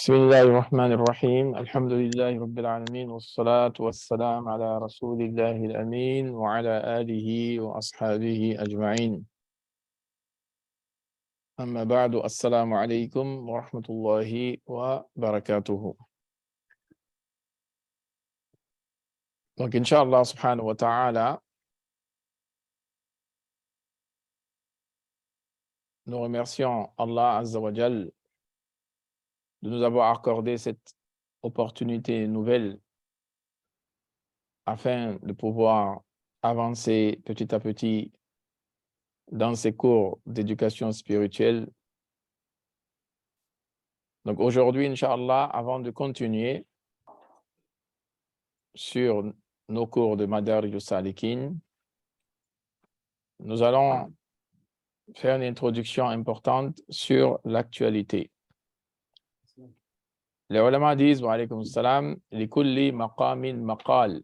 بسم الله الرحمن الرحيم الحمد لله رب العالمين والصلاة والسلام على رسول الله الأمين وعلى آله وأصحابه أجمعين أما بعد السلام عليكم ورحمة الله وبركاته. Donc Inch'Allah subhanahu wa ta'ala, nous remercions Allah Azza wa Jal de nous avoir accordé cette opportunité nouvelle afin de pouvoir avancer petit à petit dans ces cours d'éducation spirituelle. Donc aujourd'hui, Inch'Allah, avant de continuer sur nos cours de Madarij al-Salikin, nous allons faire une introduction importante sur l'actualité. Les ulama disent, wa alaykum salam, likulli maqamin maqal,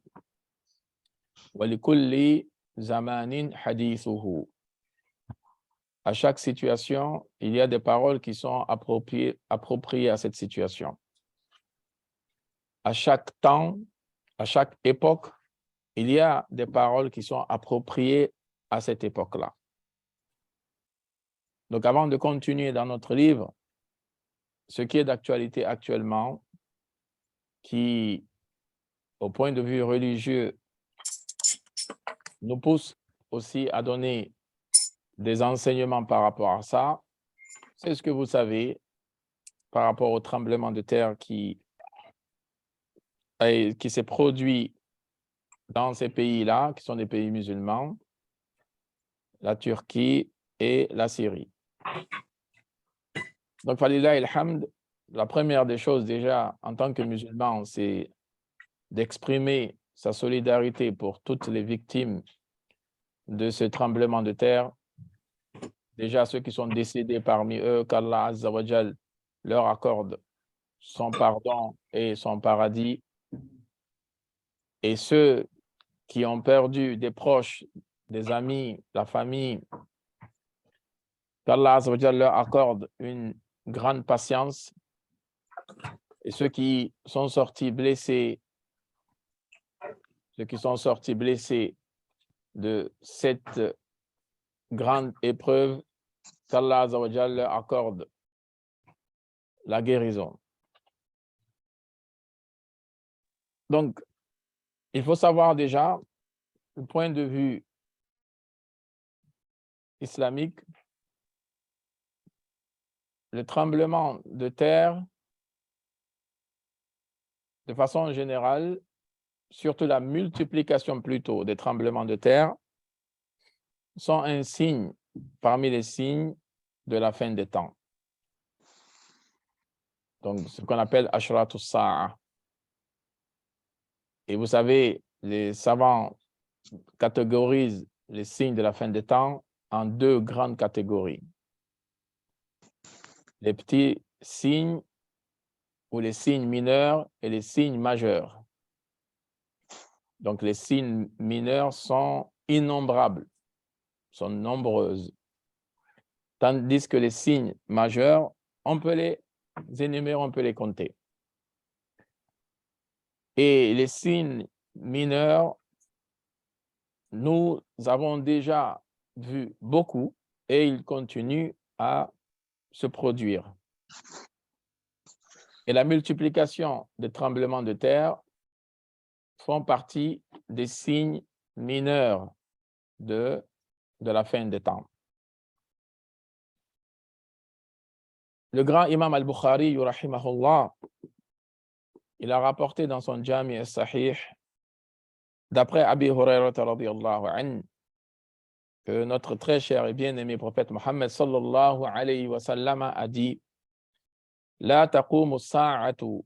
wa likulli zamanin hadithuhu. À chaque situation, il y a des paroles qui sont appropriées à cette situation. À chaque temps, à chaque époque, il y a des paroles qui sont appropriées à cette époque-là. Donc, avant de continuer dans notre livre, ce qui est d'actualité actuellement, qui, au point de vue religieux, nous pousse aussi à donner des enseignements par rapport à ça, c'est ce que vous savez par rapport au tremblement de terre qui s'est produit dans ces pays-là, qui sont des pays musulmans, la Turquie et la Syrie. Donc, Falilah ilhamd, la première des choses déjà, en tant que musulman, c'est d'exprimer sa solidarité pour toutes les victimes de ce tremblement de terre. Déjà, ceux qui sont décédés parmi eux, qu'Allah Azza wa Jal leur accorde son pardon et son paradis. Et ceux qui ont perdu des proches, des amis, la famille, qu'Allah Azza wa Jal leur accorde une grande patience. Et ceux qui sont sortis blessés, de cette grande épreuve, qu'Allah Azza wa Jal leur accorde la guérison. Donc, il faut savoir déjà, du point de vue islamique, le tremblement de terre, de façon générale, surtout la multiplication plutôt des tremblements de terre, sont un signe parmi les signes de la fin des temps. Donc, ce qu'on appelle Ashratu Sa'a. Et vous savez, les savants catégorisent les signes de la fin des temps en deux grandes catégories. les petits signes ou les signes mineurs et les signes majeurs. Donc, les signes mineurs sont innombrables, sont nombreuses. Tandis que les signes majeurs, on peut les énumérer, on peut les compter. Et les signes mineurs, nous avons déjà vu beaucoup et ils continuent à se produire. Et la multiplication des tremblements de terre font partie des signes mineurs de la fin des temps. Le grand imam al-Bukhari, rahimahullah, il a rapporté dans son Jami al-Sahih, d'après Abi Hurairah radiyallahu anhu, que notre très cher et bien-aimé prophète Mohammed sallallahu alayhi wa sallam a dit: La taqumu as-sa'atu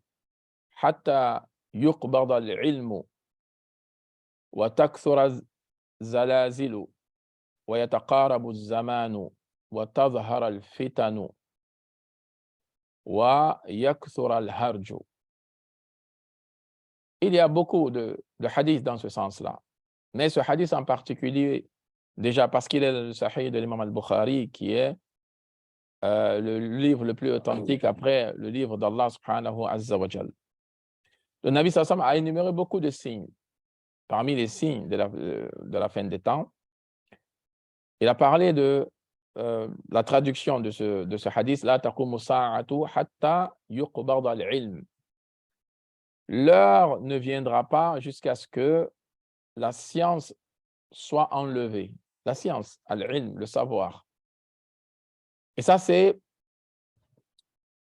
hatta yuqbada al-ilmu wa takthura az-zalazilu wa yataqarabu az-zamanu wa tadhhara al-fitanu wa yakthura al-harju. Il y a beaucoup de hadiths dans ce sens-là. Mais ce hadith en particulier, déjà parce qu'il est le Sahih de l'imam al-Bukhari, qui est le livre le plus authentique après le livre d'Allah subhanahu azza wa jal. Le Nabi sallam a énuméré beaucoup de signes. Parmi les signes de la fin des temps, il a parlé de la traduction de ce hadith, la taqumu sa'atu hatta yuqbada al-ilm. L'heure ne viendra pas jusqu'à ce que la science soit enlevée. La science, al-ilm, le savoir. Et ça, c'est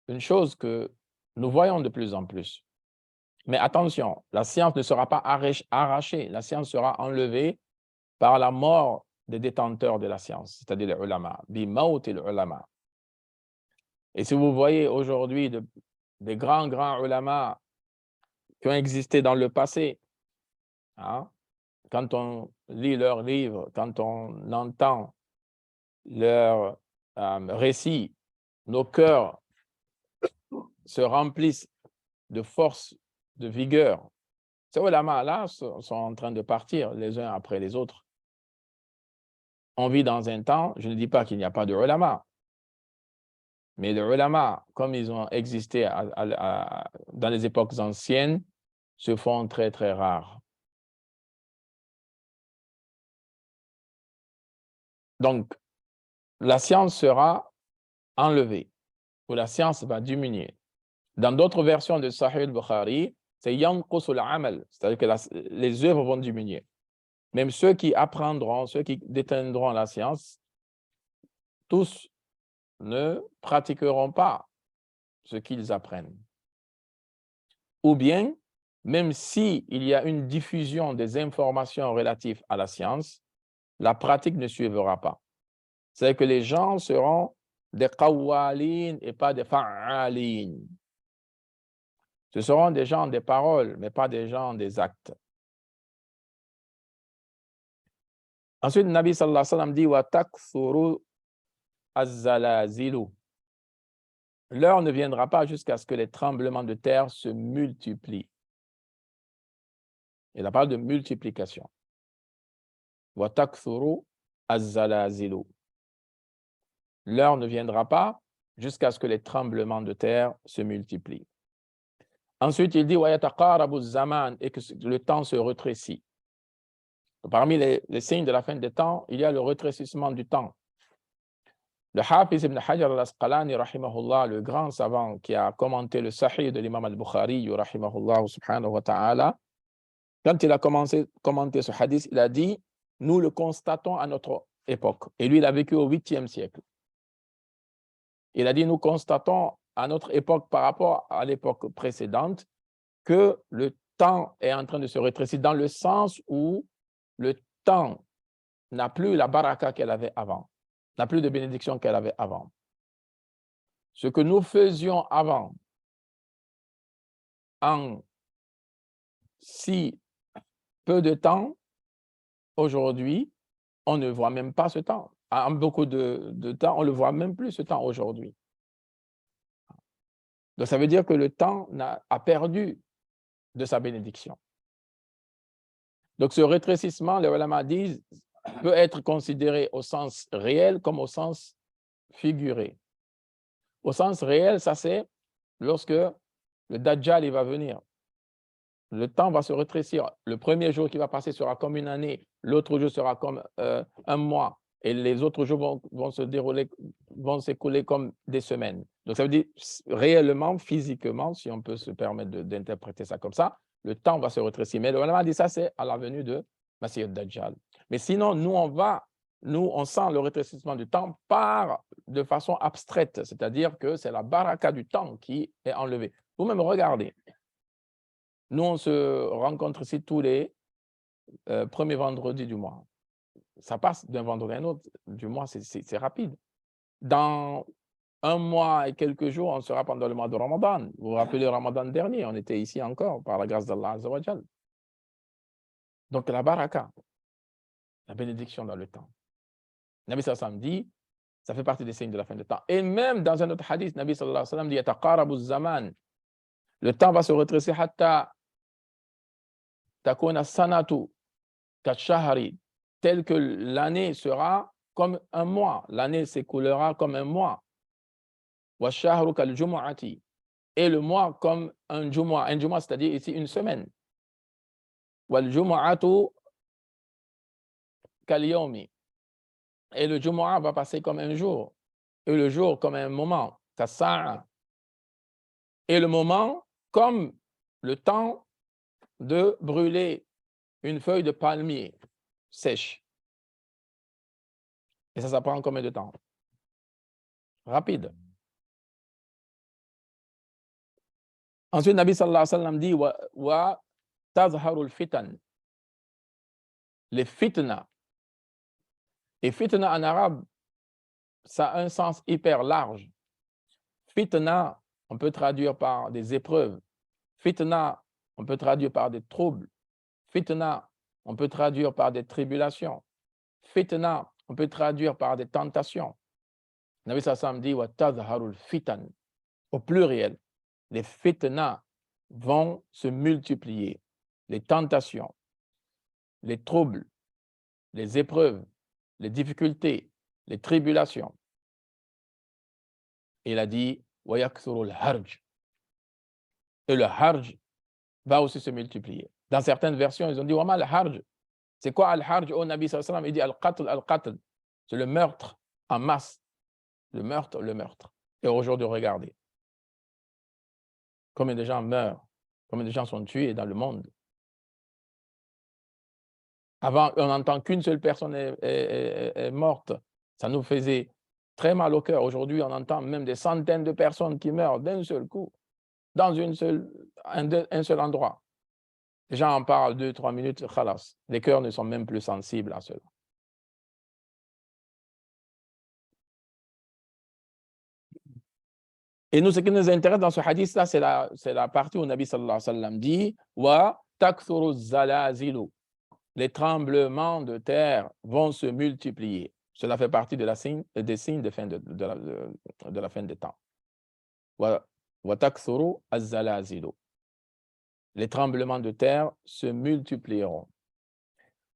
une chose que nous voyons de plus en plus. Mais attention, la science ne sera pas arrachée, la science sera enlevée par la mort des détenteurs de la science, c'est-à-dire les ulama, bi maut et ulama. Et si vous voyez aujourd'hui des grands ulama qui ont existé dans le passé, hein, quand on lit leurs livres, quand on entend leurs récits, nos cœurs se remplissent de force, de vigueur. Ces ulama-là sont en train de partir les uns après les autres. On vit dans un temps, je ne dis pas qu'il n'y a pas de ulama, mais les ulama, comme ils ont existé dans les époques anciennes, se font très, très rares. Donc, la science sera enlevée, ou la science va diminuer. Dans d'autres versions de Sahih al-Bukhari, c'est yanqusul amal, c'est-à-dire que les œuvres vont diminuer. Même ceux qui apprendront, ceux qui détiendront la science, tous ne pratiqueront pas ce qu'ils apprennent. Ou bien, même s'il y a une diffusion des informations relatives à la science, la pratique ne suivra pas. C'est que les gens seront des qawwalin et pas des fa'alin. Ce seront des gens des paroles, mais pas des gens des actes. Ensuite, le Nabi sallallahu alayhi wa sallam dit wa takthuru az-zalazilu. L'heure ne viendra pas jusqu'à ce que les tremblements de terre se multiplient. Il parle de multiplication. Wa takthuru az-zalazilu. L'heure ne viendra pas jusqu'à ce que les tremblements de terre se multiplient. Ensuite, il dit wa yataqarabu az-zaman, et que le temps se rétrécit. Parmi les signes de la fin des temps, il y a le rétrécissement du temps. Le Hafiz ibn Hajar al-Asqalani, rahimahullah, le grand savant qui a commenté le Sahih de l'imam al-Bukhari, rahimahullah, subhanahu wa ta'ala, quand il a commenté ce hadith, il a dit, nous le constatons à notre époque. Et lui, il a vécu au 8e siècle. Il a dit, nous constatons à notre époque par rapport à l'époque précédente que le temps est en train de se rétrécir dans le sens où le temps n'a plus la baraka qu'elle avait avant, n'a plus de bénédiction qu'elle avait avant. Ce que nous faisions avant, en si peu de temps, aujourd'hui, on ne voit même pas ce temps. En beaucoup de temps, on ne le voit même plus ce temps aujourd'hui. Donc, ça veut dire que le temps a perdu de sa bénédiction. Donc, ce rétrécissement, les ulama disent, peut être considéré au sens réel comme au sens figuré. Au sens réel, ça c'est lorsque le Dajjal il va venir. Le temps va se rétrécir. Le premier jour qui va passer sera comme une année, l'autre jour sera comme un mois, et les autres jours vont s'écouler comme des semaines. Donc, ça veut dire réellement, physiquement, si on peut se permettre d'interpréter ça comme ça, le temps va se rétrécir. Mais le ulama dit ça, c'est à la venue de Masih Dajjal. Mais sinon, nous, on sent le rétrécissement du temps de façon abstraite, c'est-à-dire que c'est la baraka du temps qui est enlevée. Vous-même, regardez. Nous, on se rencontre ici tous les premiers vendredis du mois. Ça passe d'un vendredi à un autre du mois, c'est rapide. Dans un mois et quelques jours, on sera pendant le mois de Ramadan. Vous vous rappelez le Ramadan dernier, on était ici encore par la grâce d'Allah Azza wa Jal. Donc la baraka, la bénédiction dans le temps. Nabi sallallahu alayhi wa sallam dit, ça fait partie des signes de la fin du temps. Et même dans un autre hadith, Nabi sallallahu alayhi wa sallam dit, yataqarabu zaman. Le temps va se retracer hatta takuna sanatu kashahari, tel que l'année sera comme un mois. L'année s'écoulera comme un mois. Wa shahru kal jumu'ati. Et le mois comme un jumu'ah. Un jumu'ah, c'est-à-dire ici une semaine. Wal jumu'atu kal yawmi. Et le jumu'ah va passer comme un jour. Et le jour comme un moment. Kasa'a. Et le moment comme le temps de brûler une feuille de palmier sèche. Et ça prend combien de temps? Rapide. Ensuite, Nabi sallallahu alayhi wa sallam dit wa tazharul fitan. Les fitna. Et fitna en arabe, ça a un sens hyper large. Fitna, on peut traduire par des épreuves. Fitna, on peut traduire par des troubles. Fitna, on peut traduire par des tribulations. Fitna, on peut traduire par des tentations. Nabi sallallahu alayhi wa sallam dit wa tazharul fitan. Au pluriel, les fitna vont se multiplier. Les tentations, les troubles, les épreuves, les difficultés, les tribulations. Il a dit wa yakthuru al-harj. Et le harj va aussi se multiplier. Dans certaines versions, ils ont dit wa ma al-harj. C'est quoi al-harj? Oh, Nabi sallallahu alayhi wa sallam, il dit al-qatl, al-qatl. C'est le meurtre en masse. Le meurtre, le meurtre. Et aujourd'hui, regardez. Combien de gens meurent? Combien de gens sont tués dans le monde? Avant, on n'entend qu'une seule personne est morte. Ça nous faisait très mal au cœur. Aujourd'hui, on entend même des centaines de personnes qui meurent d'un seul coup, dans un seul endroit. Les gens en parlent 2-3 minutes, khalas. Les cœurs ne sont même plus sensibles à cela. Et nous, ce qui nous intéresse dans ce hadith-là, c'est la partie où Nabi sallallahu alayhi wa sallam dit wa takthuru zalazilu. Les tremblements de terre vont se multiplier. Cela fait partie des signes de la fin des temps. Wa takthuru az-zalazilu. Les tremblements de terre se multiplieront.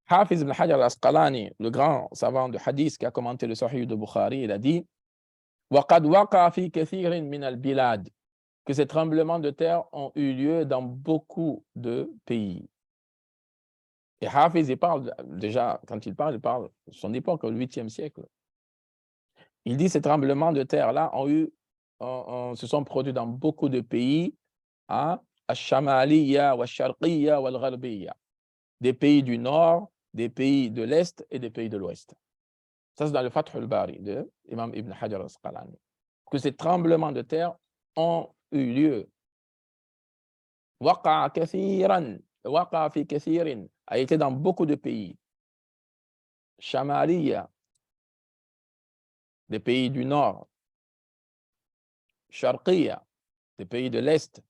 Hafiz ibn Hajar al-Asqalani, le grand savant de hadith qui a commenté le Sahih de Bukhari, il a dit وَقَدْ وَقَعَ فِي كَثِيرٍ مِنَ الْبِلَادِ, que ces tremblements de terre ont eu lieu dans beaucoup de pays. Et Hafiz, il parle déjà, quand il parle de son époque, au 8e siècle. Il dit ces tremblements de terre-là se sont produits dans beaucoup de pays, al-Shamaliya, al-Sharqiya, al-Gharbiya, des pays du nord, des pays de l'est et des pays de l'ouest. Ça, c'est dans le Fath al-Bari de Imam Ibn Hajar al-Asqalani. Que ces tremblements de terre ont eu lieu. Waqa fi kathirin, a été dans beaucoup de pays. Shamaliya, des pays du nord. Sharqiya, des pays de l'est.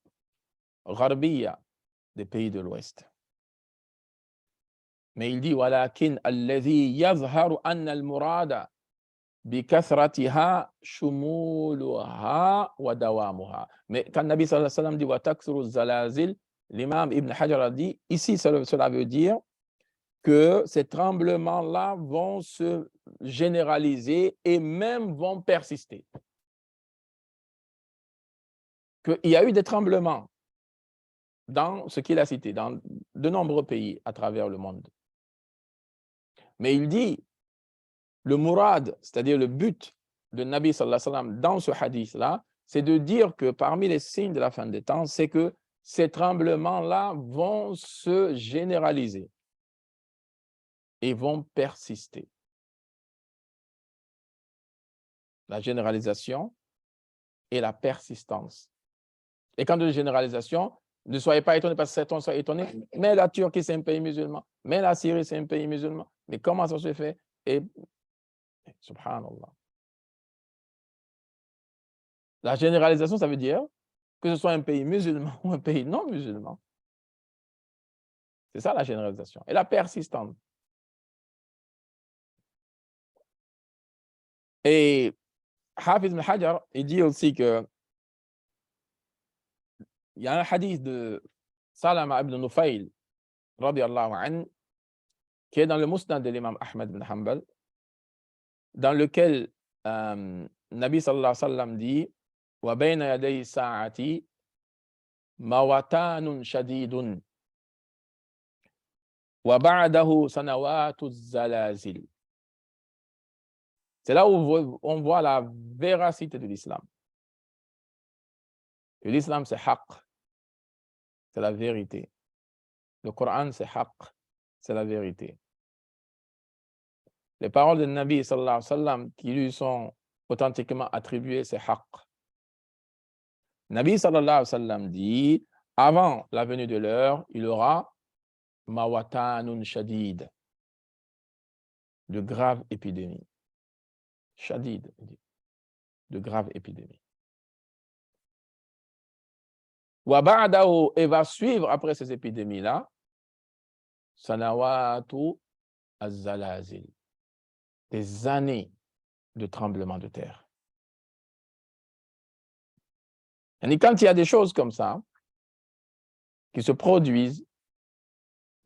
Gharbiya, des pays de l'ouest. Mais il dit walakin alladhi yazharu anna al-murada بِكَثْرَتِهَا شُمُولُهَا وَدَوَامُهَا. Mais quand Nabi sallallahu alayhi wa sallam dit wa taksuru zalazil, l'imam Ibn Hajar a dit, ici cela veut dire que ces tremblements-là vont se généraliser et même vont persister. Qu'il y a eu des tremblements dans ce qu'il a cité, dans de nombreux pays à travers le monde. Mais il dit, le mourad, c'est-à-dire le but de Nabi sallallahu alayhi wa sallam dans ce hadith-là, c'est de dire que parmi les signes de la fin des temps, c'est que ces tremblements-là vont se généraliser et vont persister. La généralisation et la persistance. Et quand de généralisation, ne soyez pas étonnés parce que certains sont étonnés, mais la Turquie, c'est un pays musulman, mais la Syrie, c'est un pays musulman. Mais comment ça se fait? Et, subhanallah. La généralisation, ça veut dire que ce soit un pays musulman ou un pays non musulman. C'est ça la généralisation. Et la persistance. Et Hafiz ibn Hajar, il dit aussi que il y a un hadith de Salama ibn Nufayl, radiyallahu anhu, qui est dans le Musnad de l'imam Ahmed ibn Hanbal, dans lequel Nabi sallallahu alayhi wa sallam dit wa bayna yaday sa'ati mawatanun shadidun wa ba'dahu sanawatu zalazil. C'est là où on voit la véracité de l'islam. L'islam, c'est haqq, c'est la vérité. Le Coran, c'est haqq, c'est la vérité. Les paroles de Nabi sallallahu alayhi wa sallam qui lui sont authentiquement attribuées, c'est haqq. Nabi sallallahu alayhi wa sallam dit, avant la venue de l'heure, il y aura mawatanun shadid, de graves épidémies. Shadid, de graves épidémies. Wa ba'dahu, et va suivre après ces épidémies-là, sanawatu az-zalazil, des années de tremblements de terre. Et quand il y a des choses comme ça qui se produisent,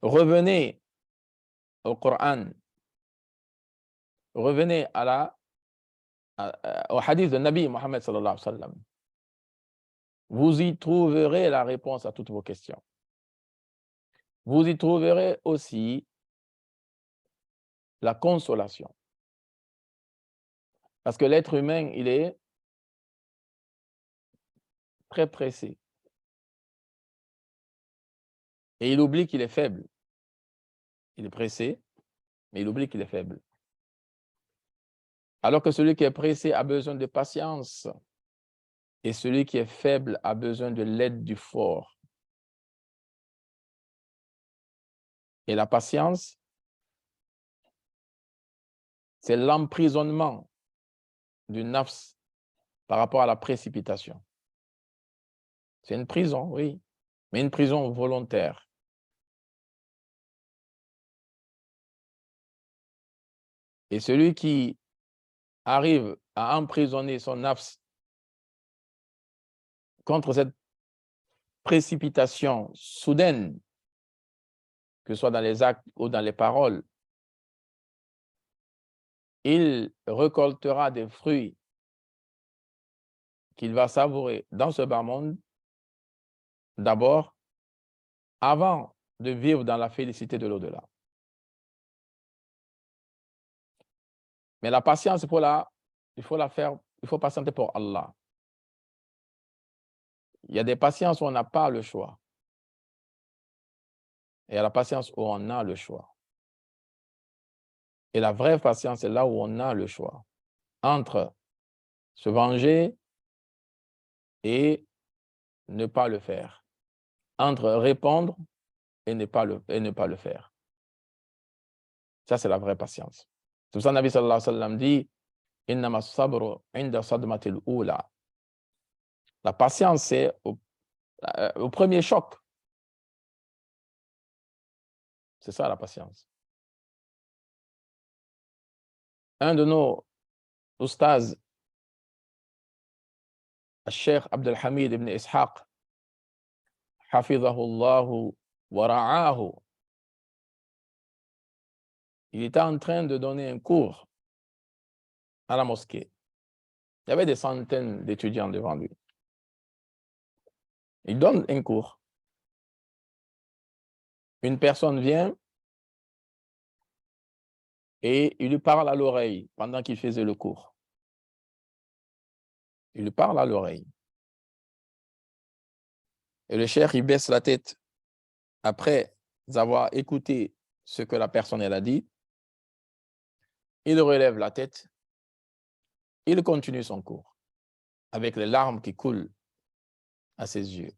revenez au Coran, revenez au hadith de Nabi Muhammad sallallahu alayhi wa sallam. Vous y trouverez la réponse à toutes vos questions. Vous y trouverez aussi la consolation. Parce que l'être humain, il est très pressé. Et il oublie qu'il est faible. Il est pressé, mais il oublie qu'il est faible. Alors que celui qui est pressé a besoin de patience. Et celui qui est faible a besoin de l'aide du fort. Et la patience, c'est l'emprisonnement du nafs par rapport à la précipitation. C'est une prison, oui, mais une prison volontaire. Et celui qui arrive à emprisonner son nafs contre cette précipitation soudaine, que ce soit dans les actes ou dans les paroles, il récoltera des fruits qu'il va savourer dans ce bas monde, d'abord, avant de vivre dans la félicité de l'au-delà. Mais la patience, il faut la faire, il faut patienter pour Allah. Il y a des patiences où on n'a pas le choix. Et il y a la patience où on a le choix. Et la vraie patience, c'est là où on a le choix. Entre se venger et ne pas le faire. Entre répondre et ne pas le faire. Ça, c'est la vraie patience. C'est pour ça que Nabi sallallahu alayhi wa sallam dit « Innama sabru inda sadmatil oula ». La patience, c'est au premier choc. C'est ça la patience. Un de nos Oustaz Cheikh Abdel Hamid ibn Ishaq, hafidhahullahu wa ra'ahu, il était en train de donner un cours à la mosquée. Il y avait des centaines d'étudiants devant lui. Il donne un cours. Une personne vient et il lui parle à l'oreille pendant qu'il faisait le cours. Il lui parle à l'oreille. Et le cheikh, il baisse la tête après avoir écouté ce que la personne elle a dit. Il relève la tête. Il continue son cours avec les larmes qui coulent à ses yeux.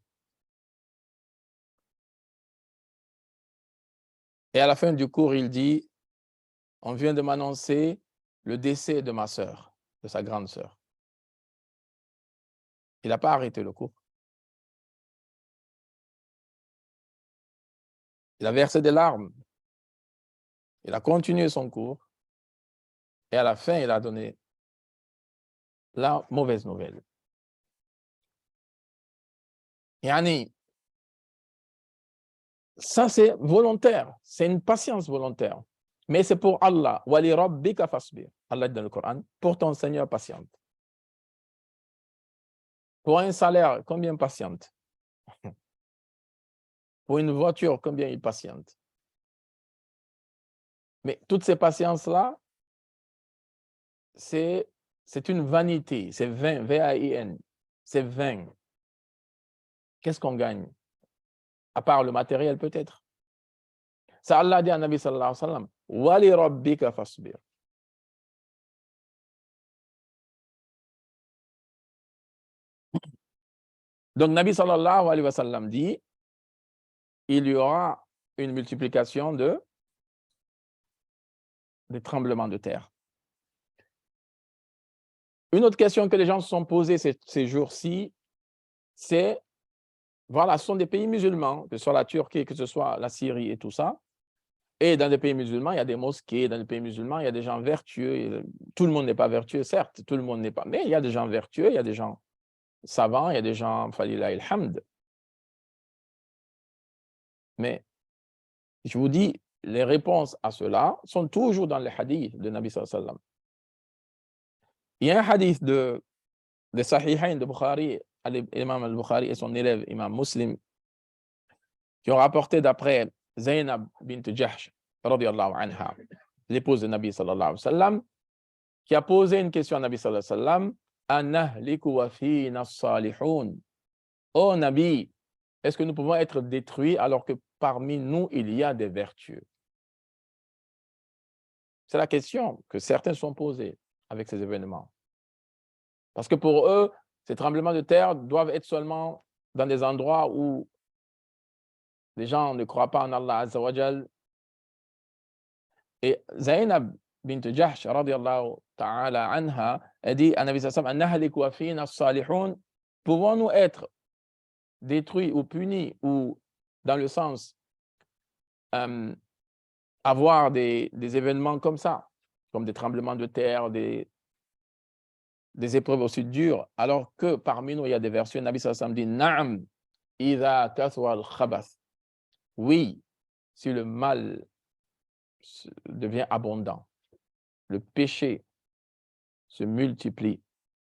Et à la fin du cours, il dit, on vient de m'annoncer le décès de ma sœur, de sa grande sœur. Il n'a pas arrêté le cours. Il a versé des larmes. Il a continué son cours. Et à la fin, il a donné la mauvaise nouvelle. Yani, ça, c'est volontaire. C'est une patience volontaire. Mais c'est pour Allah. Wali rabbika fasbir. Allah dit dans le Coran, pour ton Seigneur patiente. Pour un salaire, combien patiente? Pour une voiture, combien il patiente? Mais toutes ces patiences-là, c'est une vanité. C'est vain, V-A-I-N. C'est vain. Qu'est-ce qu'on gagne? À part le matériel, peut-être. Ça, Allah dit à Nabi sallallahu alayhi wa sallam, Wali rabbika fasbir. Donc, Nabi sallallahu alayhi wa sallam dit, il y aura une multiplication des tremblements de terre. Une autre question que les gens se sont posées ces jours-ci, c'est, voilà, ce sont des pays musulmans, que ce soit la Turquie, que ce soit la Syrie et tout ça. Et dans les pays musulmans, il y a des mosquées, dans les pays musulmans, il y a des gens vertueux. Tout le monde n'est pas vertueux, certes, tout le monde n'est pas, mais il y a des gens vertueux, il y a des gens savants, il y a des gens, falillah ilhamd. Mais je vous dis, les réponses à cela sont toujours dans les hadiths de Nabi sallallahu alayhi wa sallam. Il y a un hadith de Sahihain de Bukhari, l'imam al-Bukhari et son élève, imam Muslim, qui ont rapporté d'après Zainab bint Jahsh, radiyallahu anha, l'épouse de Nabi sallallahu alayhi wa sallam, qui a posé une question à Nabi sallallahu alayhi wa sallam, Anahliku wa fina as-salihun. Oh Nabi, est-ce que nous pouvons être détruits alors que parmi nous, il y a des vertueux? C'est la question que certains sont posés avec ces événements. Parce que pour eux, ces tremblements de terre doivent être seulement dans des endroits où les gens ne croient pas en Allah Azza wa Jal. Et Zainab bint Jahsh, radiyallahu ta'ala anha, a dit à Nabi sallallahu alayhi wa sallam, pouvons-nous être détruits ou punis ou dans le sens avoir des événements comme ça, comme des tremblements de terre, des épreuves aussi dures, alors que parmi nous, il y a des versions, Nabi sallallahu alayhi wa sallam dit, Na'am, idha kathwa al-khabath. Oui, si le mal devient abondant, le péché se multiplie,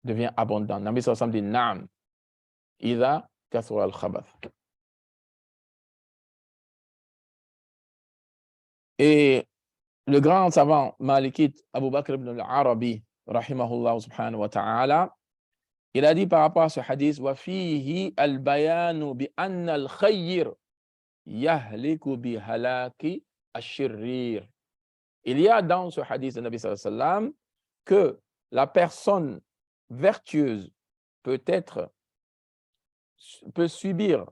devient abondant. Nabi sallallahu alayhi wa sallam dit, Na'am, idha kathwa al-khabath. Et le grand savant malikite Abu Bakr ibn al-Arabi, rahimahullah subhanahu wa ta'ala, il a dit par rapport à ce hadith, wa fihi al-bayanu bi anna al-khayr yahliku bi halaki ash-shirrir. Il y a dans ce hadith de Nabi sallallahu alayhi wa sallam que la personne vertueuse peut subir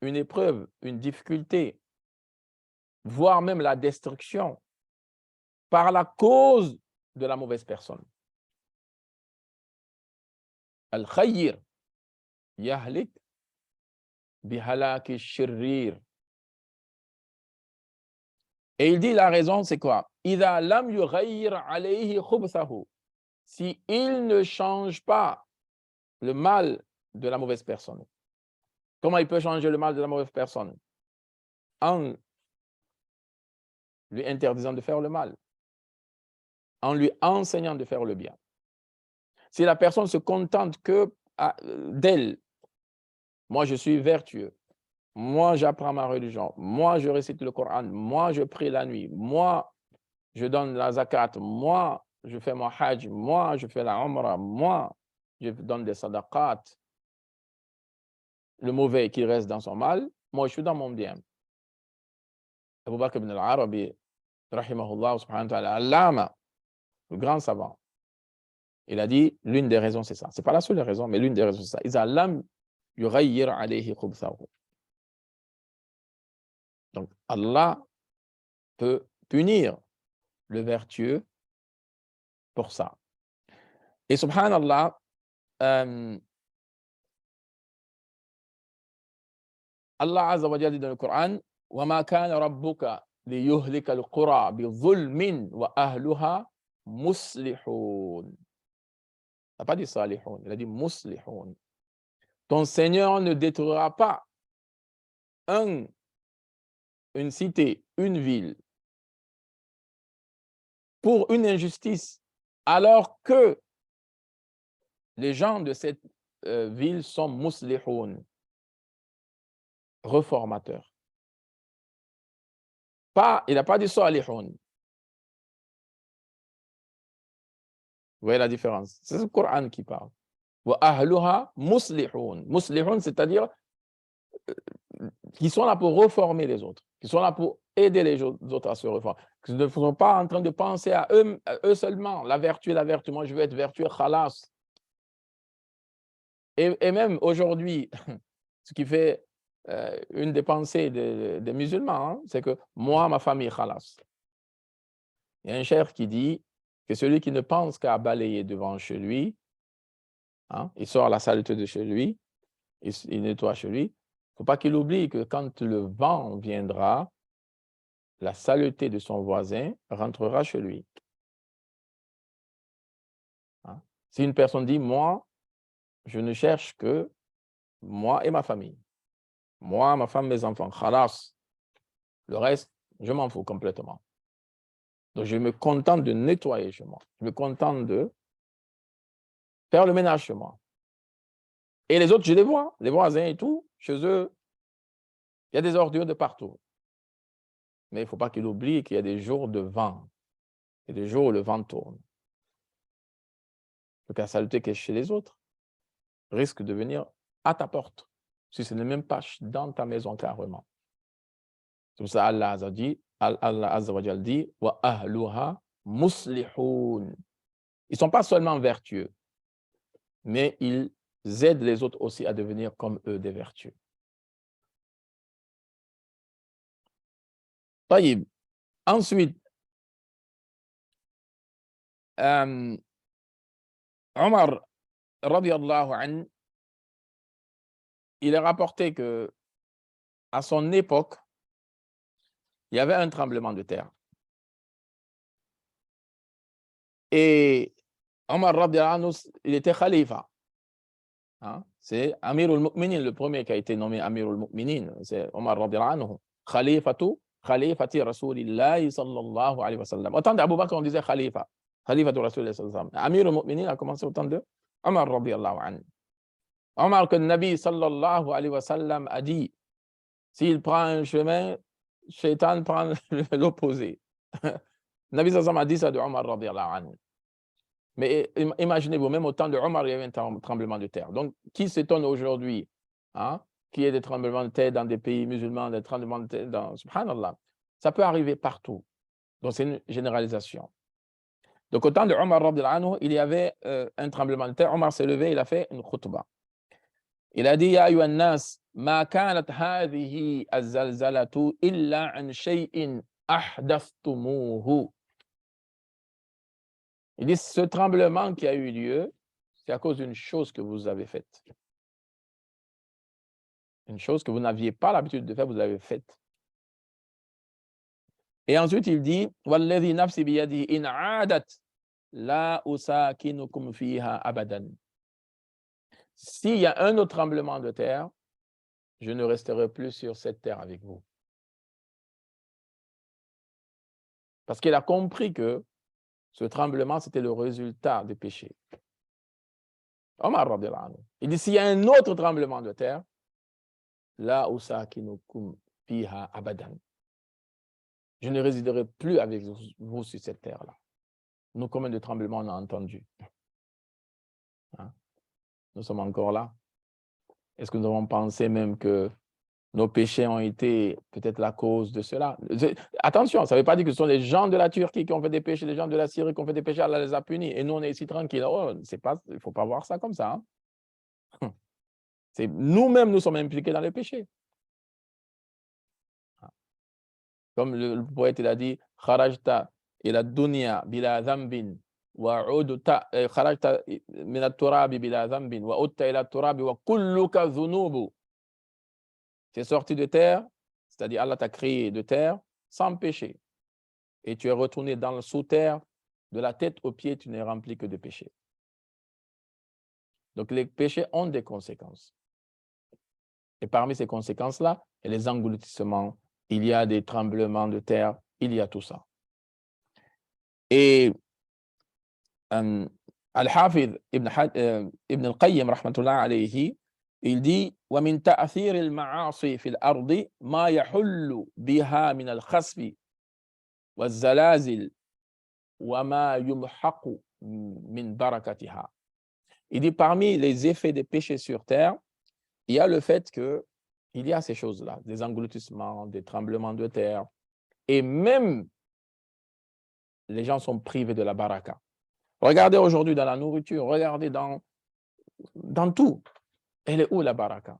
une épreuve, une difficulté, voire même la destruction par la cause de la mauvaise personne. Al-khayr yahlik bi halaki shirrir. Et il dit la raison, c'est quoi? إِذَا لَمْ يُغَيِّرْ عَلَيْهِ خُبْثَهُ. Si il ne change pas le mal de la mauvaise personne. Comment il peut changer le mal de la mauvaise personne? En lui interdisant de faire le mal, en lui enseignant de faire le bien. Si la personne se contente que d'elle, moi je suis vertueux, moi j'apprends ma religion, moi je récite le Coran, moi je prie la nuit, moi je donne la zakat, moi je fais mon hajj, moi je fais la umrah, moi je donne des sadaqat. Le mauvais qui reste dans son mal, moi je suis dans mon bien. Abu Bakr ibn al-Arabi, rahimahullah subhanahu wa ta'ala, allama, le grand savant, il a dit, l'une des raisons c'est ça. Ce n'est pas la seule raison, mais l'une des raisons c'est ça. إِذَا لَمْ يُغَيِّرْ عَلَيْهِ خُبْثَهُ. Donc Allah peut punir le vertueux pour ça. Et subhanallah, Allah Azza wa Jalla dit dans le Coran, وَمَا كَانَ رَبُّكَ لِيُهْلِكَ الْقُرَى بِظُلْمٍ وَأَهْلُهَا مُصْلِحُونَ. Il n'a pas dit salihun, il a dit muslihun. Ton Seigneur ne détruira pas une cité, une ville, pour une injustice, alors que les gens de cette ville sont muslihun, reformateurs. Il n'a pas dit salihun. Vous voyez la différence? C'est le Coran qui parle. Wa ahluha muslihun. Muslihun, c'est-à-dire qui sont là pour reformer les autres, qui sont là pour aider les autres à se reformer. Qui ne sont pas en train de penser à eux seulement. La vertu, moi je veux être vertueux, khalas. Et même aujourd'hui, ce qui fait une des pensées des musulmans, hein, c'est que moi, ma famille, khalas. Il y a un cheikh qui dit que celui qui ne pense qu'à balayer devant chez lui, hein, il sort la saleté de chez lui, il nettoie chez lui, il ne faut pas qu'il oublie que quand le vent viendra, la saleté de son voisin rentrera chez lui. Hein. Si une personne dit, moi, je ne cherche que moi et ma famille, moi, ma femme, mes enfants, khalas, le reste, je m'en fous complètement. Donc, je me contente de nettoyer chez moi. Je me contente de faire le ménage chez moi. Et les autres, je les vois, les voisins et tout, chez eux, il y a des ordures de partout. Mais il ne faut pas qu'il oublie qu'il y a des jours de vent. Il y a des jours où le vent tourne. Donc, la saleté qui est chez les autres risque de venir à ta porte, si ce n'est même pas dans ta maison carrément. C'est pour ça Allah Azza wa Jal dit wa ahluha muslihun. Ils ne sont pas seulement vertueux, mais ils aident les autres aussi à devenir comme eux des vertueux. طيب. Ensuite, Omar, radiyallahu anhu, il est rapporté que à son époque, il y avait un tremblement de terre. Et Omar, radiyallahu anhu, il était khalifa. Hein? C'est Amir al-Mu'minin, le premier qui a été nommé Amir al-Mu'minin. C'est Omar, radiyallahu anhu. Khalifati Rasulillahi sallallahu alayhi wa sallam. Autant d'Abu Bakr, on disait khalifa. Khalifatu Rasulillahi sallallahu alayhi wa sallam. Amir al-Mu'minin a commencé autant de Omar, radiyallahu anhu. Omar, que le Nabi sallallahu alayhi wa sallam a dit, s'il prend un chemin, Shaitan prend l'opposé. Nabi sallallahu alayhi wa sallam a dit ça de Omar, radiyallahu anhu. Mais imaginez-vous, même au temps de Omar, il y avait un tremblement de terre. Donc, qui s'étonne aujourd'hui, hein, qu'il y ait des tremblements de terre dans des pays musulmans, des tremblements de terre dans... Subhanallah. Ça peut arriver partout. Donc, c'est une généralisation. Donc, au temps de Omar, il y avait un tremblement de terre. Omar s'est levé, il a fait une khutbah. Il a dit, Ya ayyuhan nas, ma kanat hadhihi az-zalzalatu illa an shay'in ahdathtumuhu. Il dit, ce tremblement qui a eu lieu, c'est à cause d'une chose que vous avez faite. Une chose que vous n'aviez pas l'habitude de faire, vous l'avez faite. Et ensuite, il dit Walladhi nafsi biyadi in aadat la usakinukum fiha abadan. S'il y a un autre tremblement de terre, je ne resterai plus sur cette terre avec vous. Parce qu'il a compris que ce tremblement, c'était le résultat du péché. Omar radiyallahu anhu, il dit s'il y a un autre tremblement de terre, la usakinukum fiha abadan. Je ne résiderai plus avec vous sur cette terre-là. Nous, combien de tremblements on a entendu? Hein? Nous sommes encore là. Est-ce que nous avons pensé même que nos péchés ont été peut-être la cause de cela? Attention, ça ne veut pas dire que ce sont les gens de la Turquie qui ont fait des péchés, les gens de la Syrie qui ont fait des péchés, Allah les a punis. Et nous, on est ici tranquilles. Oh, il ne faut pas voir ça comme ça. Hein? Nous-mêmes, nous sommes impliqués dans les péchés. Comme le poète il a dit, Kharajta ila dunya bila dhambin wa udta kharajta min at-turabi bila dhambin wa utta ila at-turabi wa kulluka dhunubu. Tu es sorti de terre, c'est-à-dire Allah t'a créé de terre sans péché. Et tu es retourné dans le sous-terre, de la tête aux pieds, tu n'es rempli que de péché. Donc les péchés ont des conséquences. Et parmi ces conséquences-là, il y a les engloutissements, il y a des tremblements de terre, il y a tout ça. Et Al-Hafidh Ibn al-Qayyim, rahmatullah alayhi, il dit وَمِن تَأْثِيرِ الْمَعَاصِي فِي الْأَرْضِ مَا يَحُلُّ بِهَا مِنَ الْخَسْفِ وَالزَّلَازِلِ وَمَا يُمْحَقُ مِنْ بَرَكَتِهَا. Il dit parmi les effets des péchés sur terre, il y a le fait qu'il y a ces choses-là, des engloutissements, des tremblements de terre, et même les gens sont privés de la baraka. Regardez aujourd'hui dans la nourriture, regardez dans tout. Elle est où la baraka?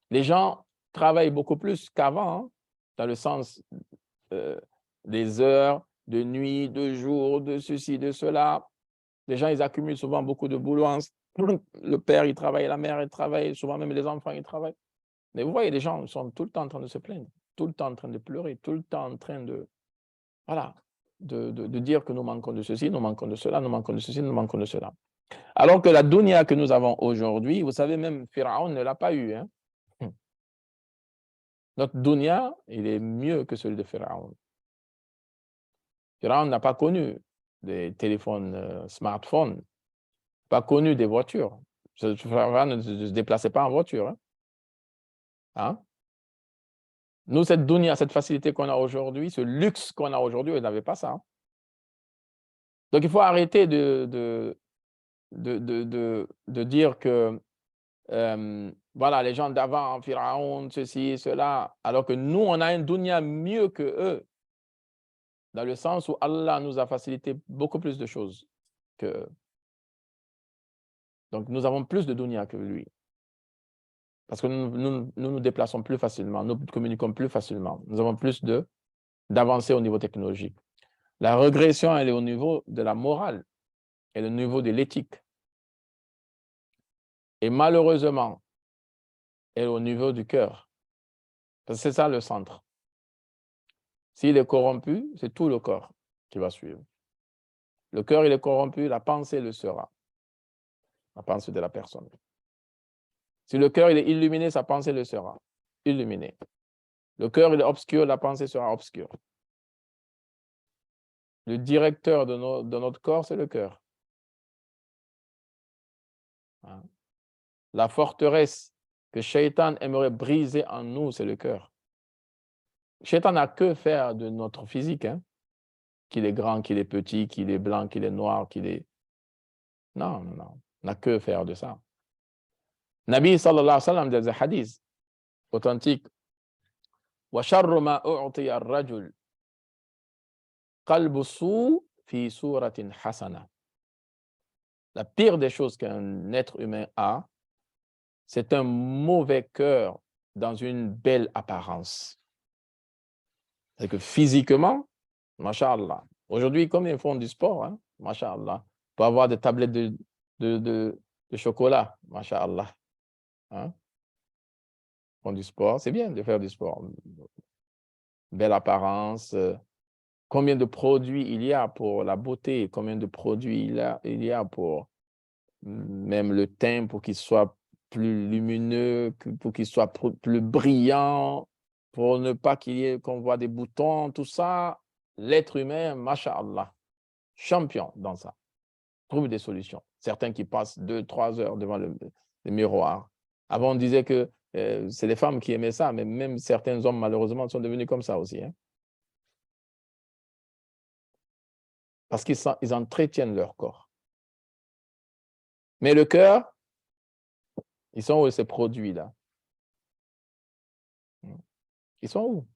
Les gens travaillent beaucoup plus qu'avant, hein, dans le sens des heures, de nuit, de jour, de ceci, de cela. Les gens, ils accumulent souvent beaucoup de boulot. Le père, il travaille, la mère, elle travaille, souvent même les enfants, ils travaillent. Mais vous voyez, les gens sont tout le temps en train de se plaindre, tout le temps en train de pleurer, tout le temps en train de, voilà, de dire que nous manquons de ceci, nous manquons de cela, nous manquons de ceci, nous manquons de cela. Alors que la dunya que nous avons aujourd'hui, vous savez, même Pharaon ne l'a pas eu. Hein? Notre dunya, il est mieux que celui de Pharaon. Pharaon n'a pas connu des téléphones smartphones, pas connu des voitures. Pharaon ne se déplaçait pas en voiture. Hein? Hein? Nous, cette dunya, cette facilité qu'on a aujourd'hui, ce luxe qu'on a aujourd'hui, il n'avait pas ça. Hein? Donc, il faut arrêter de dire que voilà, les gens d'avant, Pharaon, ceci, cela, alors que nous, on a un dunya mieux que eux, dans le sens où Allah nous a facilité beaucoup plus de choses que eux. Donc, nous avons plus de dunya que lui. Parce que nous déplaçons plus facilement, nous communiquons plus facilement. Nous avons plus d'avancées au niveau technologique. La régression, elle est au niveau de la morale et au niveau de l'éthique. Et malheureusement, elle est au niveau du cœur. Parce que c'est ça le centre. S'il est corrompu, c'est tout le corps qui va suivre. Le cœur, il est corrompu, la pensée le sera. La pensée de la personne. Si le cœur il est illuminé, sa pensée le sera. Illuminée. Le cœur il est obscur, la pensée sera obscure. Le directeur de notre corps, c'est le cœur. Hein? La forteresse que Shaitan aimerait briser en nous, c'est le cœur. Shaitan n'a que faire de notre physique, hein? Qu'il est grand, qu'il est petit, qu'il est blanc, qu'il est noir, qu'il est... Non, non, non. N'a que faire de ça. Nabi sallallahu alayhi wa sallam dans un hadith authentique. وَشَرُّ مَا أُعْطِيَ الرَّجُلِ قَلْبُ السُّوءِ فِي سُورَةٍ حَسَنَةٍ. La pire des choses qu'un être humain a, c'est un mauvais cœur dans une belle apparence. C'est que physiquement, masha'Allah. Aujourd'hui, comme ils font du sport, hein, masha'Allah, pour avoir des tablettes de chocolat, masha'Allah. Hein? Ils font du sport, c'est bien de faire du sport. Belle apparence, Combien de produits il y a pour la beauté, combien de produits il y a pour même le teint, pour qu'il soit plus lumineux, pour qu'il soit plus brillant, pour ne pas qu'on voit des boutons, tout ça. L'être humain, masha'Allah, champion dans ça. Trouve des solutions. Certains qui passent 2-3 heures devant le miroir. Avant, on disait que c'est les femmes qui aimaient ça, mais même certains hommes, malheureusement, sont devenus comme ça aussi. Hein? Parce qu'ils entretiennent leur corps. Mais le cœur, ils sont où ces produits-là? Ils sont où?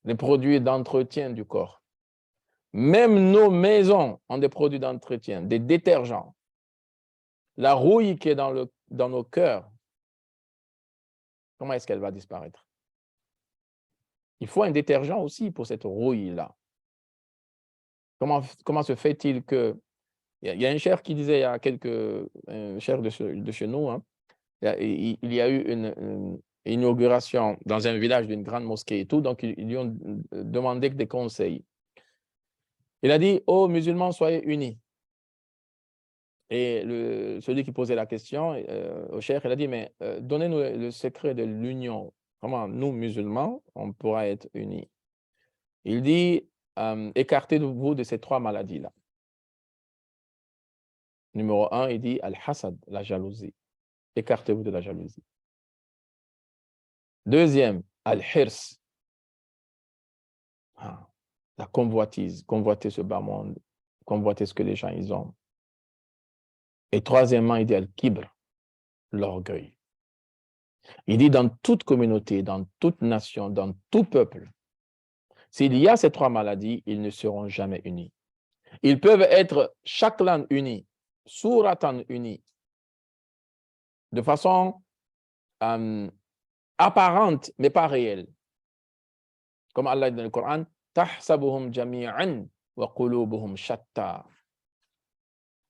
Les produits d'entretien du corps. Même nos maisons ont des produits d'entretien, des détergents. La rouille qui est dans nos cœurs, comment est-ce qu'elle va disparaître? Il faut un détergent aussi pour cette rouille-là. Comment se fait-il que... Il y a un cher qui disait, il y a un cher de chez nous, hein, il y a eu une inauguration dans un village d'une grande mosquée et tout, donc ils lui ont demandé des conseils. Il a dit, ô musulmans, soyez unis. Et celui qui posait la question au cher, il a dit, mais donnez-nous le secret de l'union. Comment nous, musulmans, on pourra être unis? Il dit, écartez-vous de ces 3 maladies-là. Numéro 1, il dit, al-hasad, la jalousie. Écartez-vous de la jalousie. Deuxième, al-hirs, la convoitise, convoiter ce bas monde, convoiter ce que les gens ils ont. Et troisièmement, il dit al-kibr, l'orgueil. Il dit dans toute communauté, dans toute nation, dans tout peuple, s'il y a ces 3 maladies, ils ne seront jamais unis. Ils peuvent être shaklan unis, suratan unis, de façon apparente, mais pas réelle. Comme Allah dit dans le Coran, tahsabuhum jami'an wa qulubuhum shatta.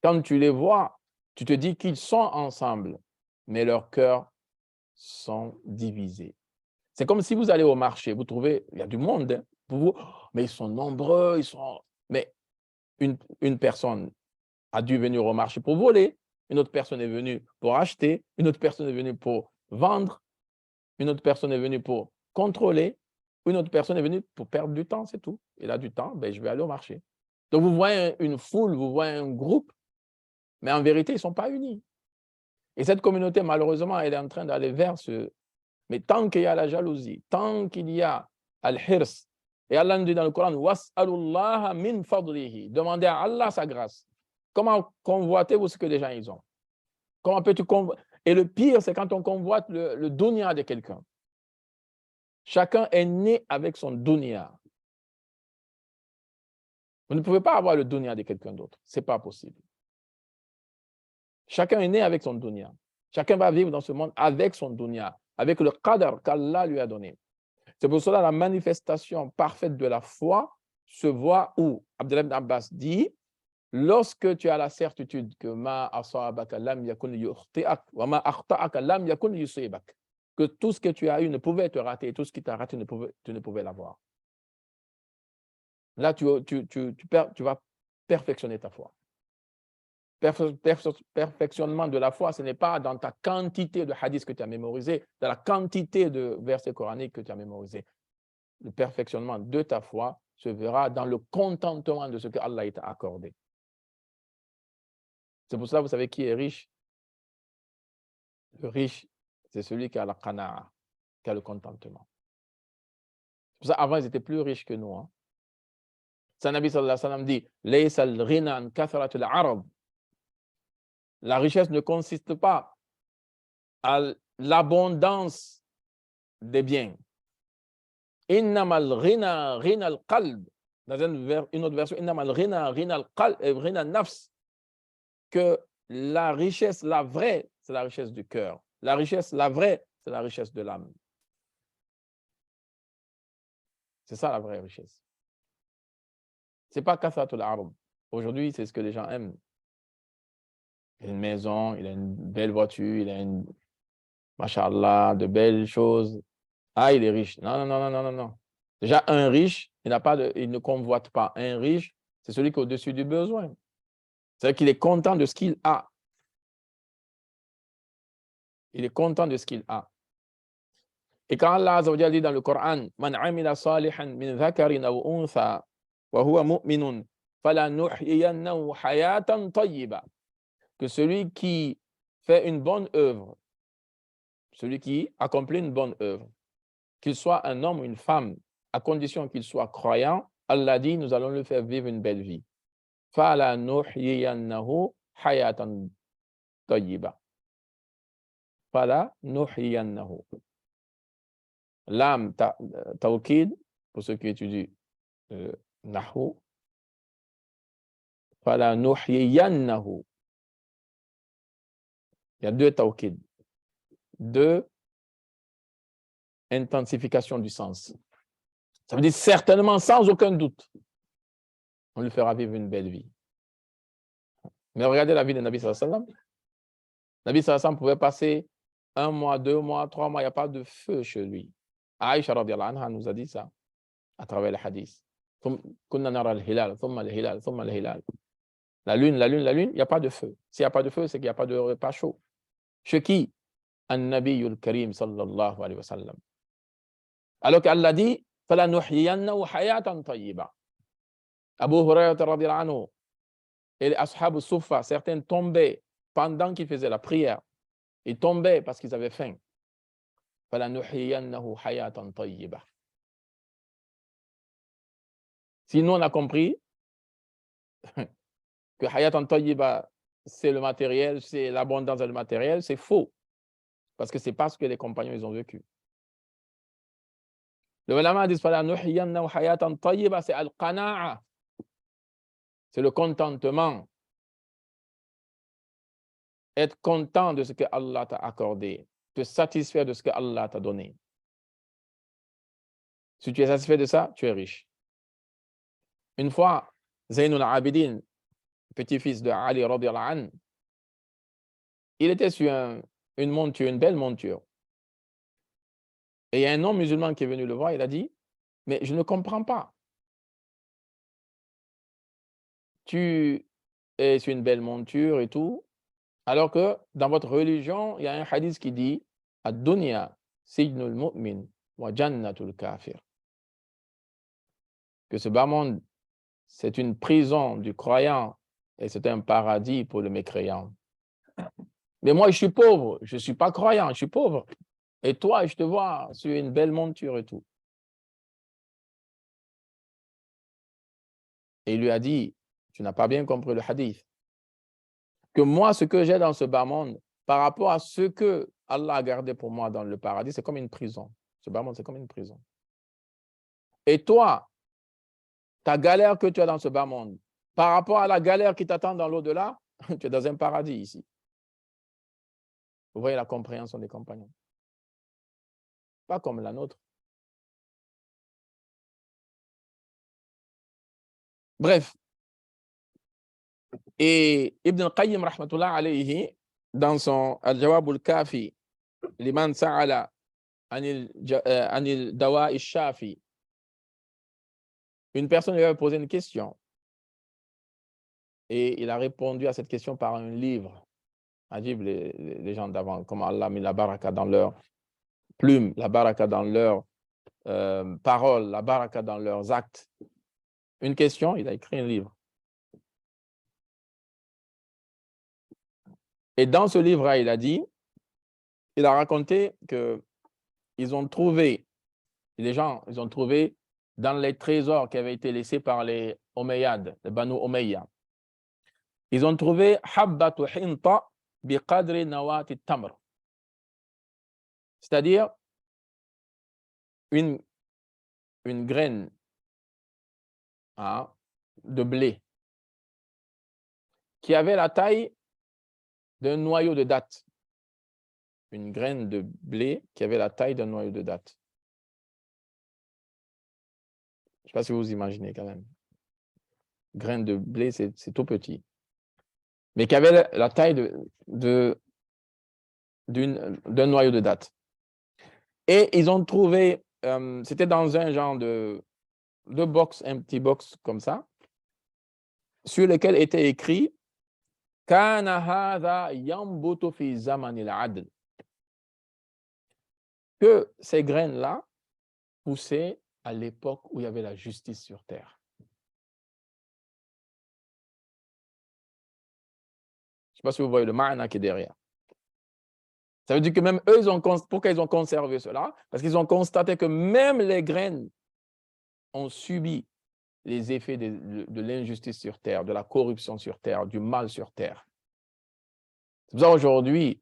Quand tu les vois, tu te dis qu'ils sont ensemble, mais leurs cœurs sont divisés. C'est comme si vous allez au marché, vous trouvez, il y a du monde, hein, pour vous, mais ils sont nombreux, mais une personne a dû venir au marché pour voler, une autre personne est venue pour acheter, une autre personne est venue pour vendre, une autre personne est venue pour contrôler, une autre personne est venue pour perdre du temps, c'est tout. Il a du temps, ben, je vais aller au marché. Donc, vous voyez une foule, vous voyez un groupe, mais en vérité, ils ne sont pas unis. Et cette communauté, malheureusement, elle est en train d'aller vers ce... Mais tant qu'il y a la jalousie, tant qu'il y a al-hirs, et Allah nous dit dans le Coran, « Was'alullaha min fadlihi » demandez à Allah sa grâce. Comment convoitez-vous ce que les gens ils ont? Comment peux-tu convoiter? Et le pire, c'est quand on convoite le dunya de quelqu'un. Chacun est né avec son dunya. Vous ne pouvez pas avoir le dunya de quelqu'un d'autre. Ce n'est pas possible. Chacun est né avec son dunya. Chacun va vivre dans ce monde avec son dunya, avec le qadar qu'Allah lui a donné. C'est pour cela que la manifestation parfaite de la foi se voit où Abdullah ibn Abbas dit, lorsque tu as la certitude que ma asabaka lam yakun yukhti'ak wa ma akhta'aka lam yakun yusibak, que tout ce que tu as eu ne pouvait te rater et tout ce qui t'a raté tu ne pouvais l'avoir. Là, tu vas perfectionner ta foi. Perfectionnement de la foi, ce n'est pas dans ta quantité de hadiths que tu as mémorisé, dans la quantité de versets coraniques que tu as mémorisé. Le perfectionnement de ta foi se verra dans le contentement de ce que Allah t'a accordé. C'est pour cela, vous savez qui est riche? Le riche, c'est celui qui a la qana'a, qui a le contentement. C'est pour ça, avant, ils étaient plus riches que nous. Hein. Ça, Nabi sallallahu alayhi wa sallam dit, « Laysa al-ghina an kathratul arab » La richesse ne consiste pas à l'abondance des biens. Innamal ghina ghina al-qalb. Dans une autre version, innamal ghina ghina al-qalb, ghina al-nafs. Que la richesse, la vraie, c'est la richesse du cœur. La richesse, la vraie, c'est la richesse de l'âme. C'est ça la vraie richesse. Ce n'est pas kathratul arab. Aujourd'hui, c'est ce que les gens aiment. Il a une maison, il a une belle voiture, il a une, machallah, de belles choses. Ah, il est riche. Non, non, non, non, non, non. Déjà, un riche, il ne convoite pas. Un riche, c'est celui qui est au-dessus du besoin. C'est-à-dire qu'il est content de ce qu'il a. Il est content de ce qu'il a. Et quand Allah Azza wa Jalla dit dans le Coran, Man amila salihan min dhakarin aw untha wa huwa mu'minun falanuhyiyannahu hayatan tayyiba, que celui qui fait une bonne œuvre, celui qui accomplit une bonne œuvre, qu'il soit un homme ou une femme, à condition qu'il soit croyant, Allah dit, nous allons lui faire vivre une belle vie. فَلَنُحْيِيَنَّهُ حَيَاةً طَيِّبَةً. فَلَنُحْيِيَنَّهُ. L'âme tawkid, pour ceux qui étudient Nahu, فَلَنُحْيِيَنَّهُ. Il y a deux tawkid, deux intensifications du sens. Ça veut dire certainement, sans aucun doute, on lui fera vivre une belle vie. Mais regardez la vie de Nabi sallallahu alayhi wa sallam. Nabi sallallahu alayhi wa sallam pouvait passer 1 mois, 2 mois, 3 mois, il n'y a pas de feu chez lui. Aïcha radiyallahu anha nous a dit ça à travers le hadith. La lune, il n'y a pas de feu. S'il n'y a pas de feu, c'est qu'il n'y a pas de repas chaud. Chez qui? An-Nabiyul Karim sallallahu alayhi wa sallam. Alors qu'Allah dit, فَلَنُحْيِيَنَّهُ حَيَاةً طَيِّبًا. Abu Hurayrah radiyallahu anhu et les ashab al-Suffa, certains tombaient pendant qu'ils faisaient la prière. Ils tombaient parce qu'ils avaient faim. فَلَنُحْيِيَنَّهُ حَيَاةً طَيِّبًا. Si nous on a compris que hayatan tayyiba, c'est le matériel, c'est l'abondance dans le matériel, c'est faux. Parce que c'est pas ce que les compagnons ils ont vécu. Le ulama dit فَلَنُحْيِيَنَّهُ حَيَاةً طَيِّبًا, c'est al-qana'a. C'est le contentement. Être content de ce que Allah t'a accordé, te satisfaire de ce que Allah t'a donné. Si tu es satisfait de ça, tu es riche. Une fois, Zaynul Abidin, petit-fils de Ali radiyallahu anhu, il était sur une monture, une belle monture. Et il y a un non musulman qui est venu le voir, il a dit, mais je ne comprends pas. Tu es sur une belle monture et tout, alors que dans votre religion, il y a un hadith qui dit, Ad-dunya sijnul mu'min wa jannatul kafir. Que ce bas monde, c'est une prison du croyant et c'est un paradis pour le mécréant. Mais moi, je suis pauvre, je ne suis pas croyant, je suis pauvre. Et toi, je te vois sur une belle monture et tout. Et il lui a dit, tu n'as pas bien compris le hadith. Que moi, ce que j'ai dans ce bas monde, par rapport à ce que Allah a gardé pour moi dans le paradis, c'est comme une prison. Ce bas monde, c'est comme une prison. Et toi, ta galère que tu as dans ce bas monde, par rapport à la galère qui t'attend dans l'au-delà, tu es dans un paradis ici. Vous voyez la compréhension des compagnons. Pas comme la nôtre. Bref. Et Ibn al-Qayyim, rahmatullah alayhi, dans son Al-Jawab al-Kafi, liman sa'ala anil dawa al-shafi, une personne lui avait posé une question et il a répondu à cette question par un livre. Ajib, les gens d'avant, comment Allah a mis la baraka dans leurs plumes, la baraka dans leurs paroles, la baraka dans leurs actes. Une question, il a écrit un livre. Et dans ce livre-là, il a raconté que ils ont trouvé, les gens, ils ont trouvé dans les trésors qui avaient été laissés par les Omeyyades, les Banu Omeyyah, ils ont trouvé habbatu hinta biqadri nawati tamr, c'est-à-dire une graine de blé qui avait la taille d'un noyau de date. Une graine de blé qui avait la taille d'un noyau de date. Je ne sais pas si vous vous imaginez quand même. Graine de blé, c'est tout petit. Mais qui avait la taille d'un noyau de date. Et ils ont trouvé c'était dans un genre de box, un petit box comme ça, sur lequel était écrit كان هذا ينبت في زمن العدل, que ces graines-là poussaient à l'époque où il y avait la justice sur terre. Je ne sais pas si vous voyez le ma'na qui est derrière. Ça veut dire que même eux, pourquoi ils ont conservé cela? Parce qu'ils ont constaté que même les graines ont subi les effets de l'injustice sur terre, de la corruption sur terre, du mal sur terre. C'est pour ça qu'aujourd'hui,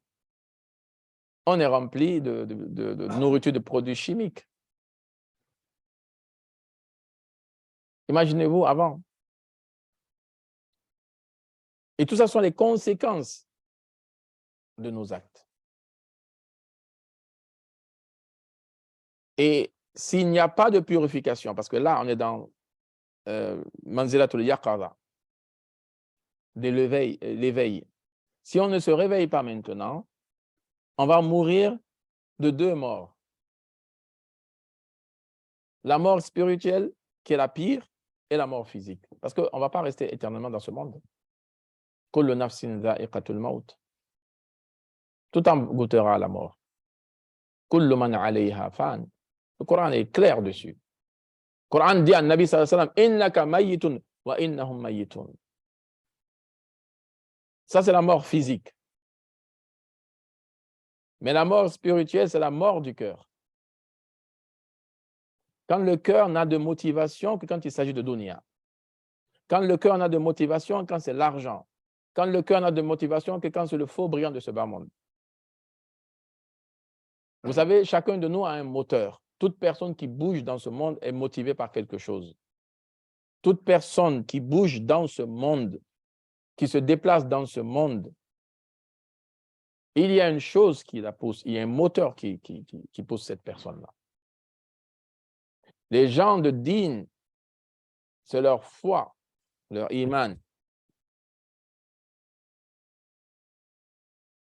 on est rempli de nourriture de produits chimiques. Imaginez-vous avant. Et tout ça sont les conséquences de nos actes. Et s'il n'y a pas de purification, parce que là, on est dans Manzilatul Yaqaza, de l'éveil. Si on ne se réveille pas maintenant, on va mourir de 2 morts. La mort spirituelle, qui est la pire, et la mort physique. Parce qu'on ne va pas rester éternellement dans ce monde. Kullu nafsin dha'iqatul maut. Tout en goûtera à la mort. Kullu man 'alayha fan. Le Coran est clair dessus. Le Coran dit à Nabi sallallahu alayhi wa sallam, innaka mayyitun wa innahum mayyitun. Ça, c'est la mort physique. Mais la mort spirituelle, c'est la mort du cœur. Quand le cœur n'a de motivation que quand il s'agit de dunya. Quand le cœur n'a de motivation, quand c'est l'argent. Quand le cœur n'a de motivation que quand c'est le faux brillant de ce bas monde. Vous savez, chacun de nous a un moteur. Toute personne qui bouge dans ce monde est motivée par quelque chose. Toute personne qui bouge dans ce monde, qui se déplace dans ce monde, il y a une chose qui la pousse, il y a un moteur qui pousse cette personne-là. Les gens de Dîn, c'est leur foi, leur iman,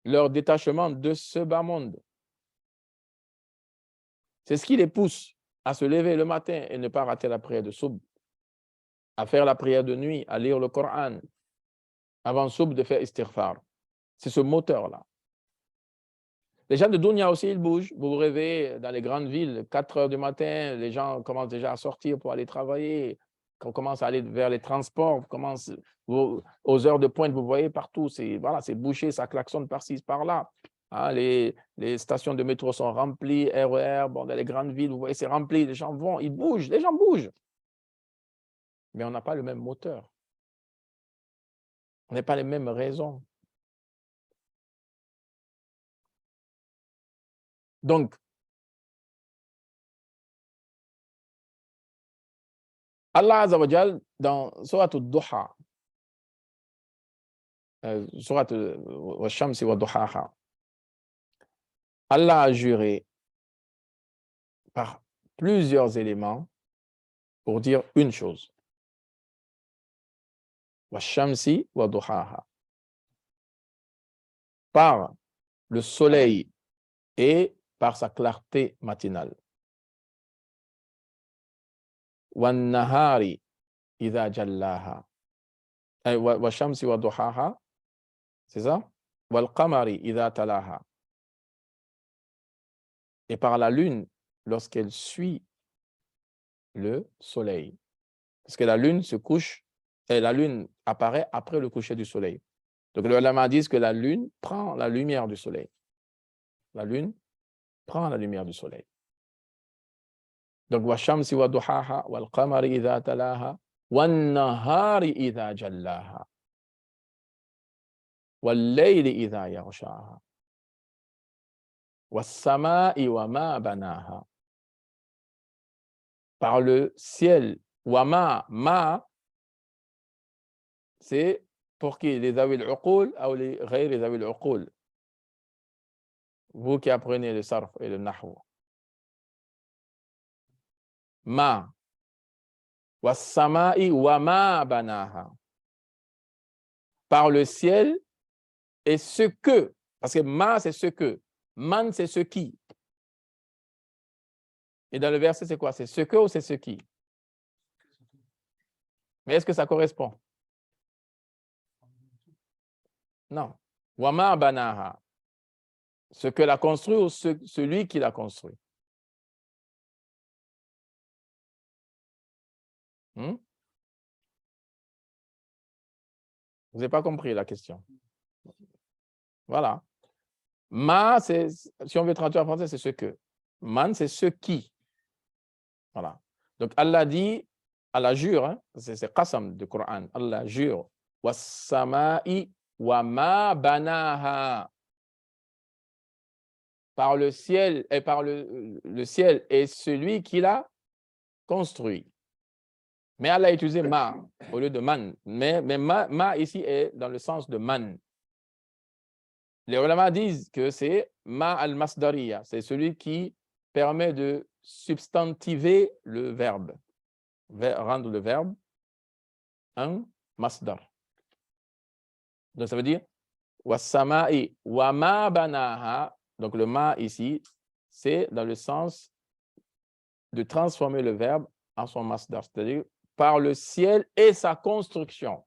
leur détachement de ce bas monde. C'est ce qui les pousse à se lever le matin et ne pas rater la prière de Soub, à faire la prière de nuit, à lire le Coran, avant Soub de faire istighfar. C'est ce moteur-là. Les gens de Dounia aussi, ils bougent. Vous vous réveillez dans les grandes villes, 4 heures du matin, les gens commencent déjà à sortir pour aller travailler. On commence à aller vers les transports, aux heures de pointe, vous voyez partout, c'est bouché, ça klaxonne par-ci, par-là. Hein, les stations de métro sont remplies, RER, bon, dans les grandes villes, vous voyez, c'est rempli, les gens vont, ils bougent, les gens bougent. Mais on n'a pas le même moteur. On n'a pas les mêmes raisons. Donc, Allah Azza wa Jal, dans Surat al-Duha, Surat al-Shamsi wa Duhaha, Allah a juré par plusieurs éléments pour dire une chose. Wa Shamsi wa Duhaha. Par le soleil et par sa clarté matinale. Wan nahari idha jallaha. Wa Shamsi wa Duhaha. C'est ça? Wal qamari idha talaha. Et par la lune lorsqu'elle suit le soleil. Parce que la lune se couche et la lune apparaît après le coucher du soleil. Donc les ulama disent que la lune prend la lumière du soleil. La lune prend la lumière du soleil. Donc wa shamsi wa duhaha wal qamari idha talaha wan nahari idha jallaha wal layli idha yaghshaha was samai wa ma banaha. Par le ciel, wa ma c'est pour qui? Les zawil uqul ou les ghayr zawil uqul? Vous qui apprenez le sarf et le nahw. Ma was samai wa ma banaha. Par le ciel et ce que, parce que ma c'est ce que, man c'est ce qui. Et dans le verset, c'est quoi? C'est ce que ou c'est ce qui? Mais est-ce que ça correspond? Non. Wama banaha. Ce que l'a construit ou celui qui l'a construit? Hmm? Vous n'avez pas compris la question. Voilà. Ma, si on veut traduire en français, c'est ce que. Man, c'est ce qui. Voilà. Donc, Allah dit, Allah jure, hein, c'est qasam du Coran. Allah jure. Wassama'i wa ma banaha. Par le ciel et par le ciel et celui qui l'a construit. Mais Allah a utilisé ma au lieu de man. Mais ma ici est dans le sens de man. Les ulama disent que c'est ma al-masdariya, c'est celui qui permet de substantiver le verbe, rendre le verbe un masdar. Donc ça veut dire wassama'i wa ma banaha. Donc le ma ici, c'est dans le sens de transformer le verbe en son masdar, c'est-à-dire par le ciel et sa construction.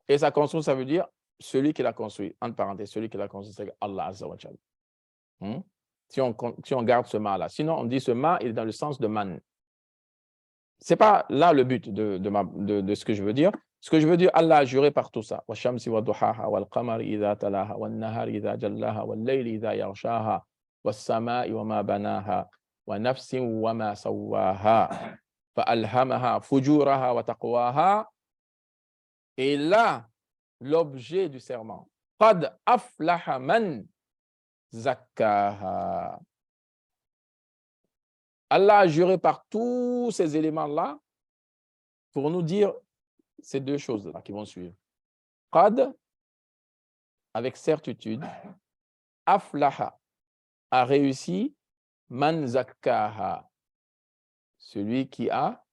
Et sa construction, ça veut dire celui qui l'a construit. Entre parenthèses, celui qui l'a construit, c'est Allah Azza wa Jal. Si on garde ce ma-là. Sinon, on dit ce ma, il est dans le sens de man. Ce n'est pas là le but de ce que je veux dire. Ce que je veux dire, Allah a juré par tout ça. Wa shamsi wa duhaha, wal qamari idha talaha, wal nahari idha jallaha, wal layli idha yarshaha, was sama'i wa ma banaha, wa nafsin wa ma sawaha, fa alhamaha fujuraha wa taqwaha. Et là, l'objet du serment. Qad aflaha man zakkaha. Allah a juré par tous ces éléments-là pour nous dire ces deux choses-là qui vont suivre. Qad, avec certitude, aflaha, a réussi, man zakkaha, celui qui a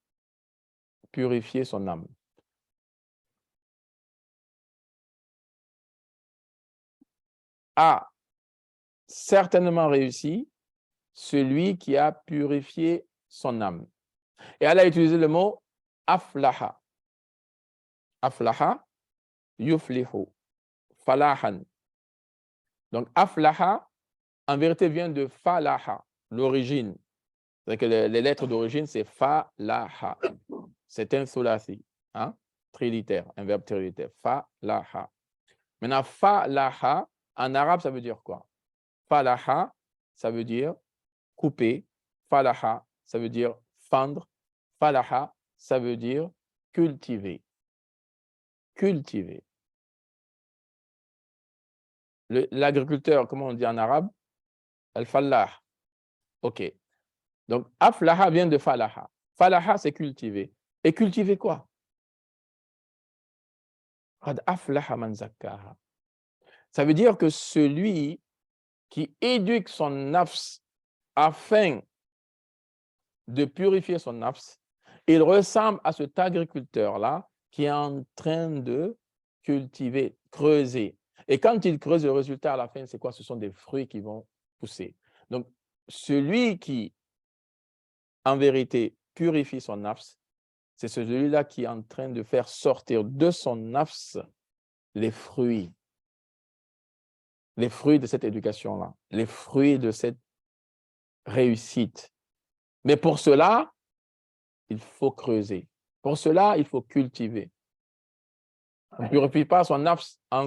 purifié son âme. A certainement réussi, celui qui a purifié son âme. Et Allah a utilisé le mot aflaha. Aflaha, yuflihu, falahan. Donc, aflaha, en vérité, vient de falaha, l'origine. C'est-à-dire que les lettres d'origine, c'est falaha. C'est un thulathi, hein? Trilitaire, un verbe trilitaire. Falaha. Maintenant, falaha, en arabe, ça veut dire quoi? Falaha, ça veut dire couper. Falaha, ça veut dire fendre. Falaha, ça veut dire cultiver. Cultiver. L'agriculteur, comment on dit en arabe? Al-fallah. OK. Donc, aflaha vient de falaha. Falaha, c'est cultiver. Et cultiver quoi? Qad aflaha man zakkaha. Ça veut dire que celui qui éduque son nafs afin de purifier son nafs, il ressemble à cet agriculteur-là qui est en train de cultiver, creuser. Et quand il creuse, le résultat à la fin, c'est quoi? Ce sont des fruits qui vont pousser. Donc, celui qui, en vérité, purifie son nafs, c'est celui-là qui est en train de faire sortir de son nafs les fruits de cette éducation-là, les fruits de cette réussite. Mais pour cela, il faut creuser. Pour cela, il faut cultiver. On ne purifie pas son nafs en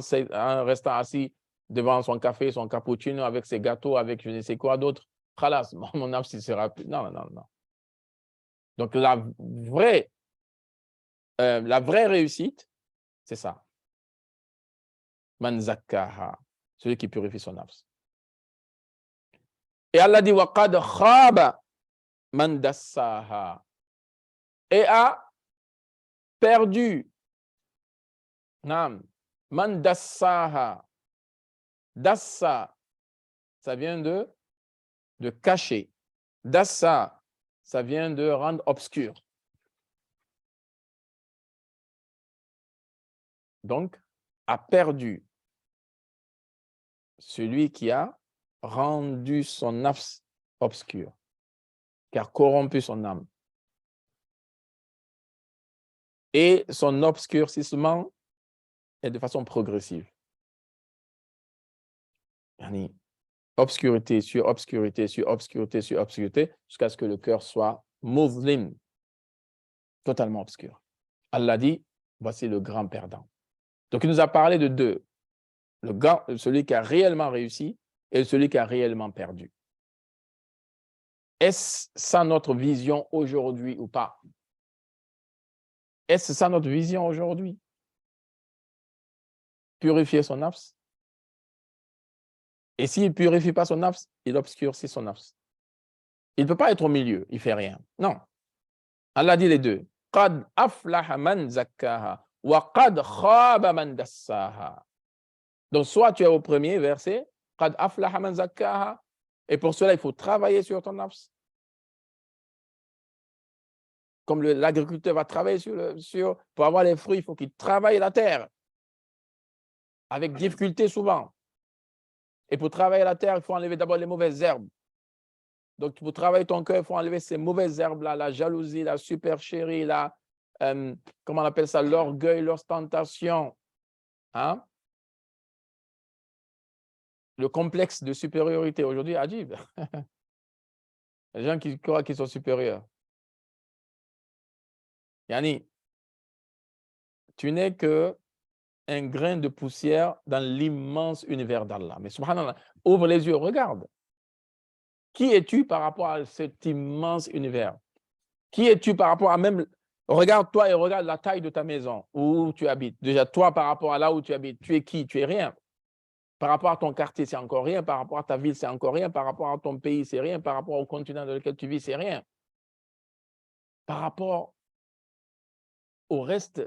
restant assis devant son café, son cappuccino, avec ses gâteaux, avec je ne sais quoi d'autre. Khalas, mon nafs, il sera plus. Non, non, non. Donc, la vraie réussite, c'est ça. Man zakkaha, celui qui purifie son nafs. Et Allah dit, wa qad khaba man dassaha, et a perdu. Nam, man dassaha. Dassa, ça vient de cacher. Dassa, ça vient de rendre obscur. Donc, a perdu celui qui a rendu son nafs obscur. qui a corrompu son âme. Et son obscurcissement est de façon progressive. Yani, obscurité sur obscurité sur obscurité sur obscurité, jusqu'à ce que le cœur soit muzlim, totalement obscur. Allah dit, voici le grand perdant. Donc, il nous a parlé de deux. Celui qui a réellement réussi et celui qui a réellement perdu. Est-ce ça notre vision aujourd'hui ou pas? Est-ce ça notre vision aujourd'hui? Purifier son nafs. Et s'il ne purifie pas son nafs, il obscurcit son nafs. Il ne peut pas être au milieu, il ne fait rien. Non. Allah dit les deux. Qad aflaha man zakkaha wa qad khaba man dassaha. Donc, soit tu es au premier verset, Qad aflaha man zakkaha, et pour cela, il faut travailler sur ton nafs. Comme l'agriculteur va travailler pour avoir les fruits, il faut qu'il travaille la terre, avec difficulté souvent. Et pour travailler la terre, il faut enlever d'abord les mauvaises herbes. Donc, pour travailler ton cœur, il faut enlever ces mauvaises herbes-là, la jalousie, la supercherie, comment on appelle ça, l'orgueil, l'ostentation. Hein? Le complexe de supériorité. Aujourd'hui, Adjib. Les gens qui croient qu'ils sont supérieurs. Yani, tu n'es qu'un grain de poussière dans l'immense univers d'Allah. Mais subhanallah, ouvre les yeux, regarde. Qui es-tu par rapport à cet immense univers? Qui es-tu par rapport à même... Regarde-toi et regarde la taille de ta maison où tu habites. Déjà, toi, par rapport à là où tu habites, tu es qui? Tu es rien. Par rapport à ton quartier, c'est encore rien. Par rapport à ta ville, c'est encore rien. Par rapport à ton pays, c'est rien. Par rapport au continent dans lequel tu vis, c'est rien. Par rapport au reste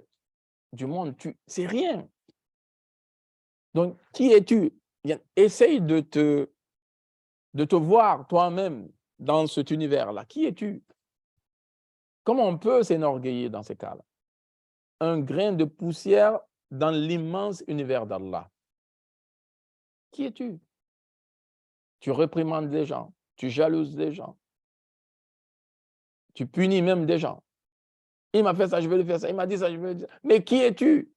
du monde, c'est rien. Donc, qui es-tu? Essaye de te voir toi-même dans cet univers-là. Qui es-tu? Comment on peut s'enorgueillir dans ces cas-là? Un grain de poussière dans l'immense univers d'Allah. Qui es-tu? Tu réprimandes des gens, tu jalouses des gens, tu punis même des gens. Il m'a fait ça, je vais le faire ça. Il m'a dit ça, je vais le dire. Mais qui es-tu?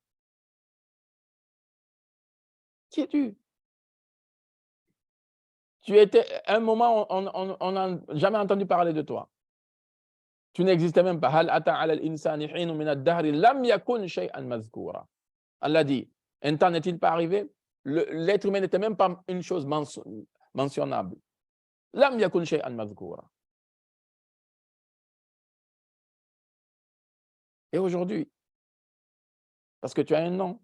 Qui es-tu? Tu étais, à un moment, on n'a jamais entendu parler de toi. Tu n'existais même pas. Allah dit, un temps n'est-il pas arrivé? L'être humain n'était même pas une chose mentionnable. Lam yakun shay'an mazkoura. Et aujourd'hui, parce que tu as un nom,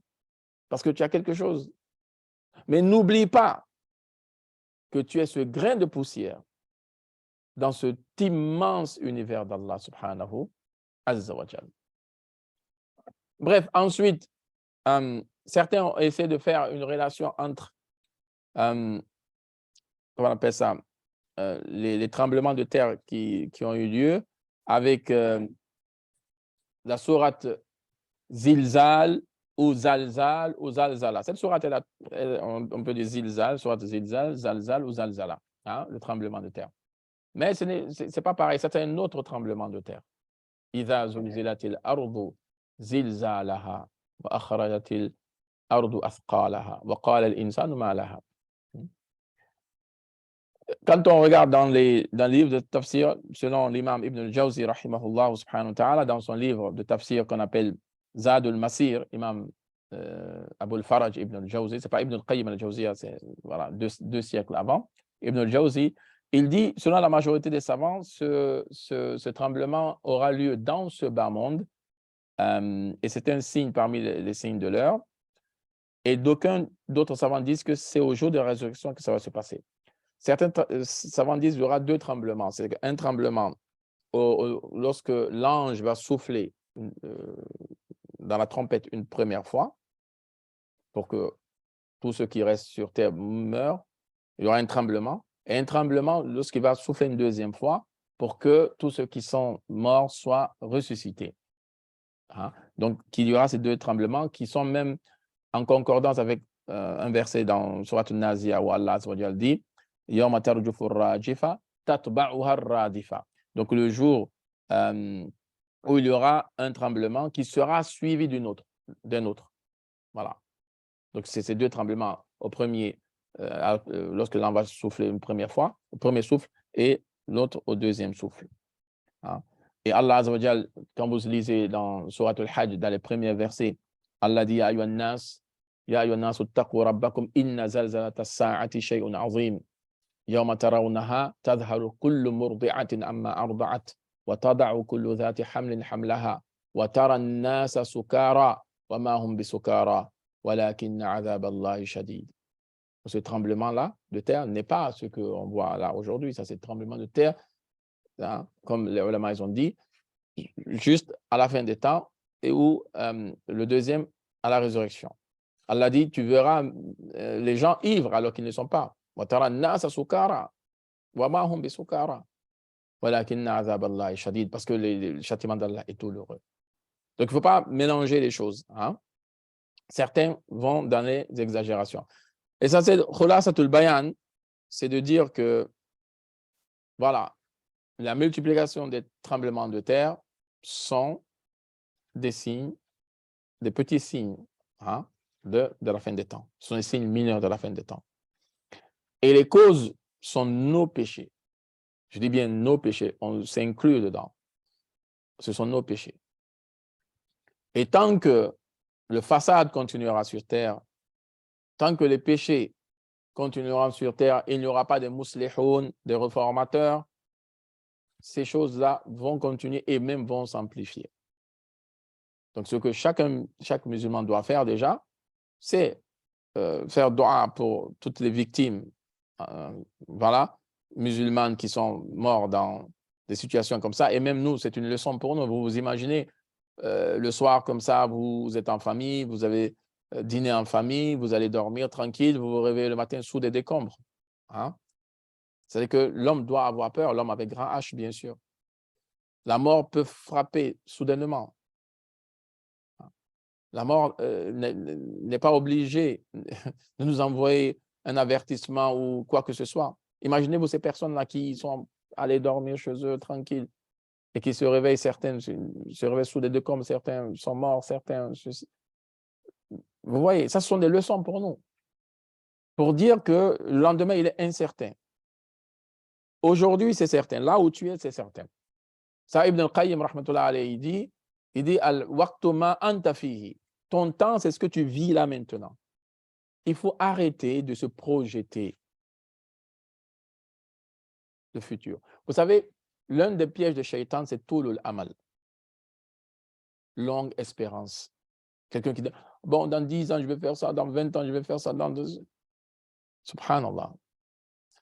parce que tu as quelque chose, mais n'oublie pas que tu es ce grain de poussière dans cet immense univers d'Allah subhanahu azza wa jal. Bref, ensuite, certains ont essayé de faire une relation entre, comment on appelle ça, les tremblements de terre qui ont eu lieu avec la sourate Zilzal ou Zalzal ou Zalzala. Cette sourate, on peut dire Zilzal, sourate Zilzal, Zalzal ou Zalzala, hein, le tremblement de terre. Mais ce n'est pas pareil, c'est un autre tremblement de terre. إِذَا زُلْزِلَتِ الْأَرْضُ زِلْزَالَهَا وَأَخْرَجَتِ الْأَرْضُ أَثْقَالَهَا وَقَالَ الْإِنسَانُ مَا لَهَا. Quand on regarde dans les livres de tafsir, selon l'imam Ibn al-Jawzi, rahimahullah subhanahu wa ta'ala, dans son livre de tafsir qu'on appelle Zad al-Masir, imam Abu al-Faraj Ibn al-Jawzi, ce n'est pas Ibn al-Qayyim al-Jawziya, c'est voilà, deux siècles avant, Ibn al-Jawzi, il dit, selon la majorité des savants, ce tremblement aura lieu dans ce bas monde, et c'est un signe parmi les signes de l'heure, et d'aucuns d'autres savants disent que c'est au jour de la résurrection que ça va se passer. Certains savants disent qu'il y aura deux tremblements. C'est un tremblement lorsque l'ange va souffler dans la trompette une première fois pour que tous ceux qui restent sur terre meurent. Il y aura un tremblement. Et un tremblement lorsqu'il va souffler une deuxième fois pour que tous ceux qui sont morts soient ressuscités. Hein? Donc, il y aura ces deux tremblements qui sont même en concordance avec un verset dans Surat al-Nazi'a où Allah dit « Yawma tarjufu ar-rajifa tatba'uha ar-radifa » Donc, le jour où il y aura un tremblement qui sera suivi d'un autre. Voilà. Donc, c'est ces deux tremblements. Au premier, lorsque l'on va souffler une première fois, au premier souffle, et l'autre au deuxième souffle. Hein. Et Allah Azza wa Jal, quand vous lisez dans Surat al-Hajj, dans les premiers versets, Allah dit, Ya ayyuhan nas, uttaqu rabbakum, inna zalzalata as-sa'ati shay'un azim. يوم ترونها تذهل كل مرضعة عما أرضعت وتضع كل ذات حمل حملها وترى الناس سكارى وما هم بسكارى ولكن عذاب الله شديد. Ce tremblement-là de terre n'est pas ce qu'on voit là aujourd'hui. Ça, c'est le tremblement de terre, hein, comme les ulama ont dit, juste à la fin des temps et où le deuxième à la résurrection. Allah dit, tu verras les gens ivres alors qu'ils ne sont pas. وترى الناس سكارى وما هم بسكارى ولكن عذاب الله شديد, parce que le châtiment d'Allah est douloureux. Donc, il ne faut pas mélanger les choses. Hein? Certains vont dans les exagérations. Et ça, c'est khulasatul bayan, c'est de dire que, voilà, la multiplication des tremblements de terre sont des signes, des petits signes, hein, de la fin des temps. Ce sont des signes mineurs de la fin des temps. Et les causes sont nos péchés. Je dis bien nos péchés, on s'inclut dedans. Ce sont nos péchés. Et tant que le façade continuera sur terre, tant que les péchés continueront sur terre, il n'y aura pas de muslihoun, de réformateurs, ces choses-là vont continuer et même vont s'amplifier. Donc, ce que chaque musulman doit faire déjà, c'est faire dua pour toutes les victimes, voilà, musulmanes qui sont morts dans des situations comme ça. Et même nous, c'est une leçon pour nous. Vous vous imaginez, le soir comme ça, vous êtes en famille, vous avez dîné en famille, vous allez dormir tranquille, vous vous réveillez le matin sous des décombres. Hein? C'est-à-dire que l'homme doit avoir peur, l'homme avec grand H, bien sûr. La mort peut frapper soudainement. La mort n'est pas obligée de nous envoyer un avertissement ou quoi que ce soit. Imaginez-vous ces personnes-là qui sont allées dormir chez eux tranquilles et qui se réveillent, certains se réveillent sous des décombres, certains sont morts, certains... Vous voyez, ça, ce sont des leçons pour nous. Pour dire que le lendemain, il est incertain. Aujourd'hui, c'est certain. Là où tu es, c'est certain. Ça, Ibn al-Qayyim, rahmatullah alayhi, il dit al-waqtu ma anta fihi. Ton temps, c'est ce que tu vis là maintenant. Il faut arrêter de se projeter le futur. Vous savez, l'un des pièges de Shaitan, c'est tulul amal. Longue espérance. Quelqu'un qui dit, bon, dans 10 ans, je vais faire ça, dans 20 ans, je vais faire ça, dans 2 ans. Subhanallah.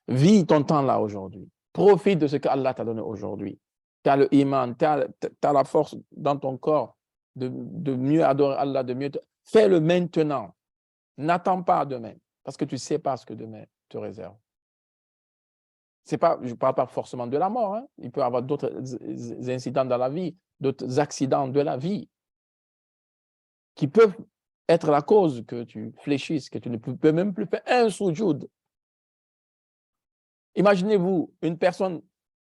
Vis ton temps là aujourd'hui. Profite de ce qu'Allah t'a donné aujourd'hui. Tu as le iman, tu as la force dans ton corps de mieux adorer Allah, de mieux... Fais-le maintenant. N'attends pas demain, parce que tu ne sais pas ce que demain te réserve. Pas, je ne parle pas forcément de la mort. Hein. Il peut y avoir d'autres incidents dans la vie, d'autres accidents de la vie qui peuvent être la cause que tu fléchisses, que tu ne peux même plus faire un soujoud. Imaginez-vous une personne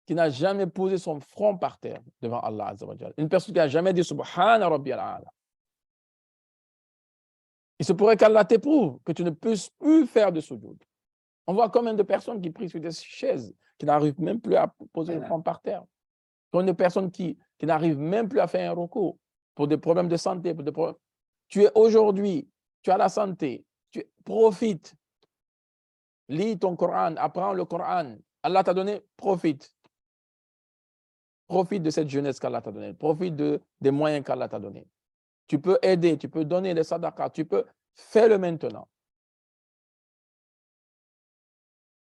qui n'a jamais posé son front par terre devant Allah Azza wa Jalla. Une personne qui n'a jamais dit Subhana Rabbiyal A'la. Il se pourrait qu'Allah t'éprouve, que tu ne puisses plus faire de soujoud. On voit combien de personnes qui prient sur des chaises, qui n'arrivent même plus à poser le front par terre. Combien de personnes qui n'arrivent même plus à faire un recours pour des problèmes de santé. Pour des problèmes... Tu es aujourd'hui, tu as la santé, profite. Lis ton Coran, apprends le Coran. Allah t'a donné, profite. Profite de cette jeunesse qu'Allah t'a donnée. Profite des moyens qu'Allah t'a donnés. Tu peux aider, tu peux donner des sadaqas, tu peux faire le maintenant.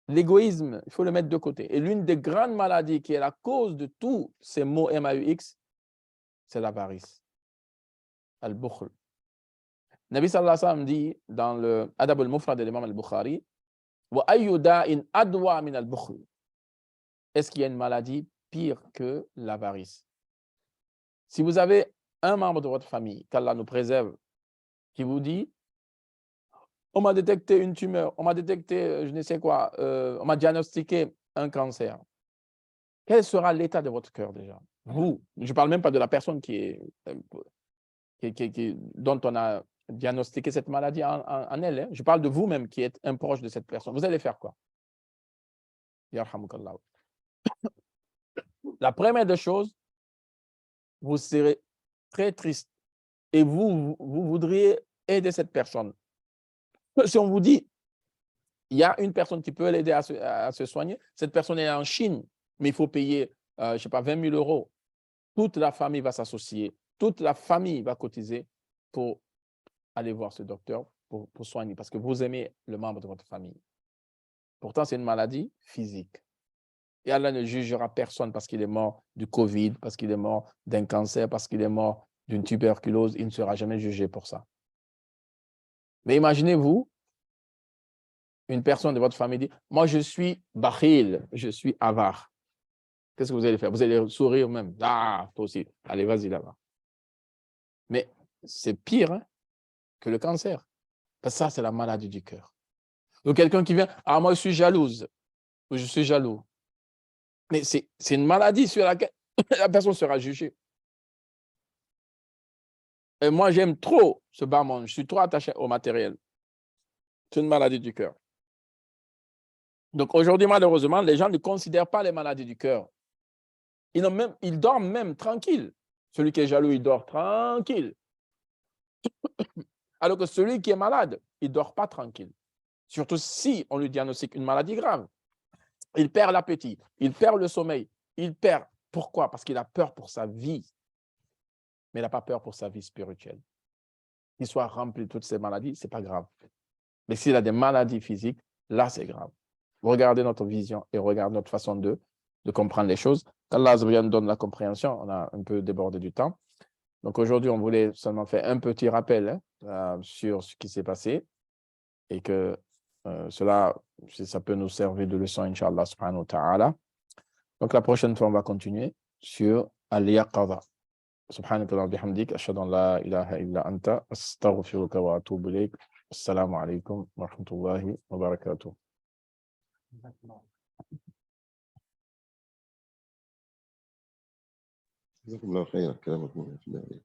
L'égoïsme, il faut le mettre de côté. Et l'une des grandes maladies qui est la cause de tous ces mots MAUX, c'est l'avarice. Al-Bukhl. Nabi sallallahu alayhi wa sallam dit dans le Adab al-Mufrad de l'imam al-Bukhari, wa ayyu da'in adwa min al-Bukhl. Est-ce qu'il y a une maladie pire que l'avarice? Si vous avez un membre de votre famille, qu'Allah nous préserve, qui vous dit, on m'a détecté une tumeur, on m'a détecté je ne sais quoi, on m'a diagnostiqué un cancer. Quel sera l'état de votre cœur déjà? Vous, je ne parle même pas de la personne dont on a diagnostiqué cette maladie en elle. Hein. Je parle de vous-même qui êtes un proche de cette personne. Vous allez faire quoi? Yarhamukallah. La première des choses, vous serez très triste et vous voudriez aider cette personne. Si on vous dit, il y a une personne qui peut l'aider à se soigner, cette personne est en Chine, mais il faut payer, je ne sais pas, 20 000 €. Toute la famille va s'associer, toute la famille va cotiser pour aller voir ce docteur pour soigner, parce que vous aimez le membre de votre famille. Pourtant, c'est une maladie physique. Et Allah ne jugera personne parce qu'il est mort du Covid, parce qu'il est mort d'un cancer, parce qu'il est mort d'une tuberculose. Il ne sera jamais jugé pour ça. Mais imaginez-vous, une personne de votre famille dit, moi je suis bakhil, je suis avare. Qu'est-ce que vous allez faire? Vous allez sourire même. Ah, toi aussi. Allez, vas-y là-bas. Mais c'est pire hein, que le cancer. Parce que ça, c'est la maladie du cœur. Donc, quelqu'un qui vient, ah, moi, je suis jalouse, ou je suis jaloux. Mais c'est une maladie sur laquelle la personne sera jugée. Et moi, j'aime trop ce bas monde. Je suis trop attaché au matériel. C'est une maladie du cœur. Donc, aujourd'hui, malheureusement, les gens ne considèrent pas les maladies du cœur. Ils dorment même tranquille. Celui qui est jaloux, il dort tranquille. Alors que celui qui est malade, il ne dort pas tranquille. Surtout si on lui diagnostique une maladie grave. Il perd l'appétit, il perd le sommeil, il perd. Pourquoi? Parce qu'il a peur pour sa vie, mais il n'a pas peur pour sa vie spirituelle. Qu'il soit rempli de toutes ces maladies, ce n'est pas grave. Mais s'il a des maladies physiques, là, c'est grave. Regardez notre vision et regardez notre façon de comprendre les choses. Qu'Allah nous donne la compréhension, on a un peu débordé du temps. Donc aujourd'hui, on voulait seulement faire un petit rappel sur ce qui s'est passé et que cela, ça peut nous servir de leçon, Inch'Allah subhanahu wa ta'ala. Donc la prochaine fois, on va continuer sur Al-Yaqadha. سبحانك اللهم وبحمدك أشهد أن لا إله إلا أنت أستغفرك وأتوب إليك السلام عليكم ورحمة الله وبركاته جزاكم الله خيرا كلامكم في الله.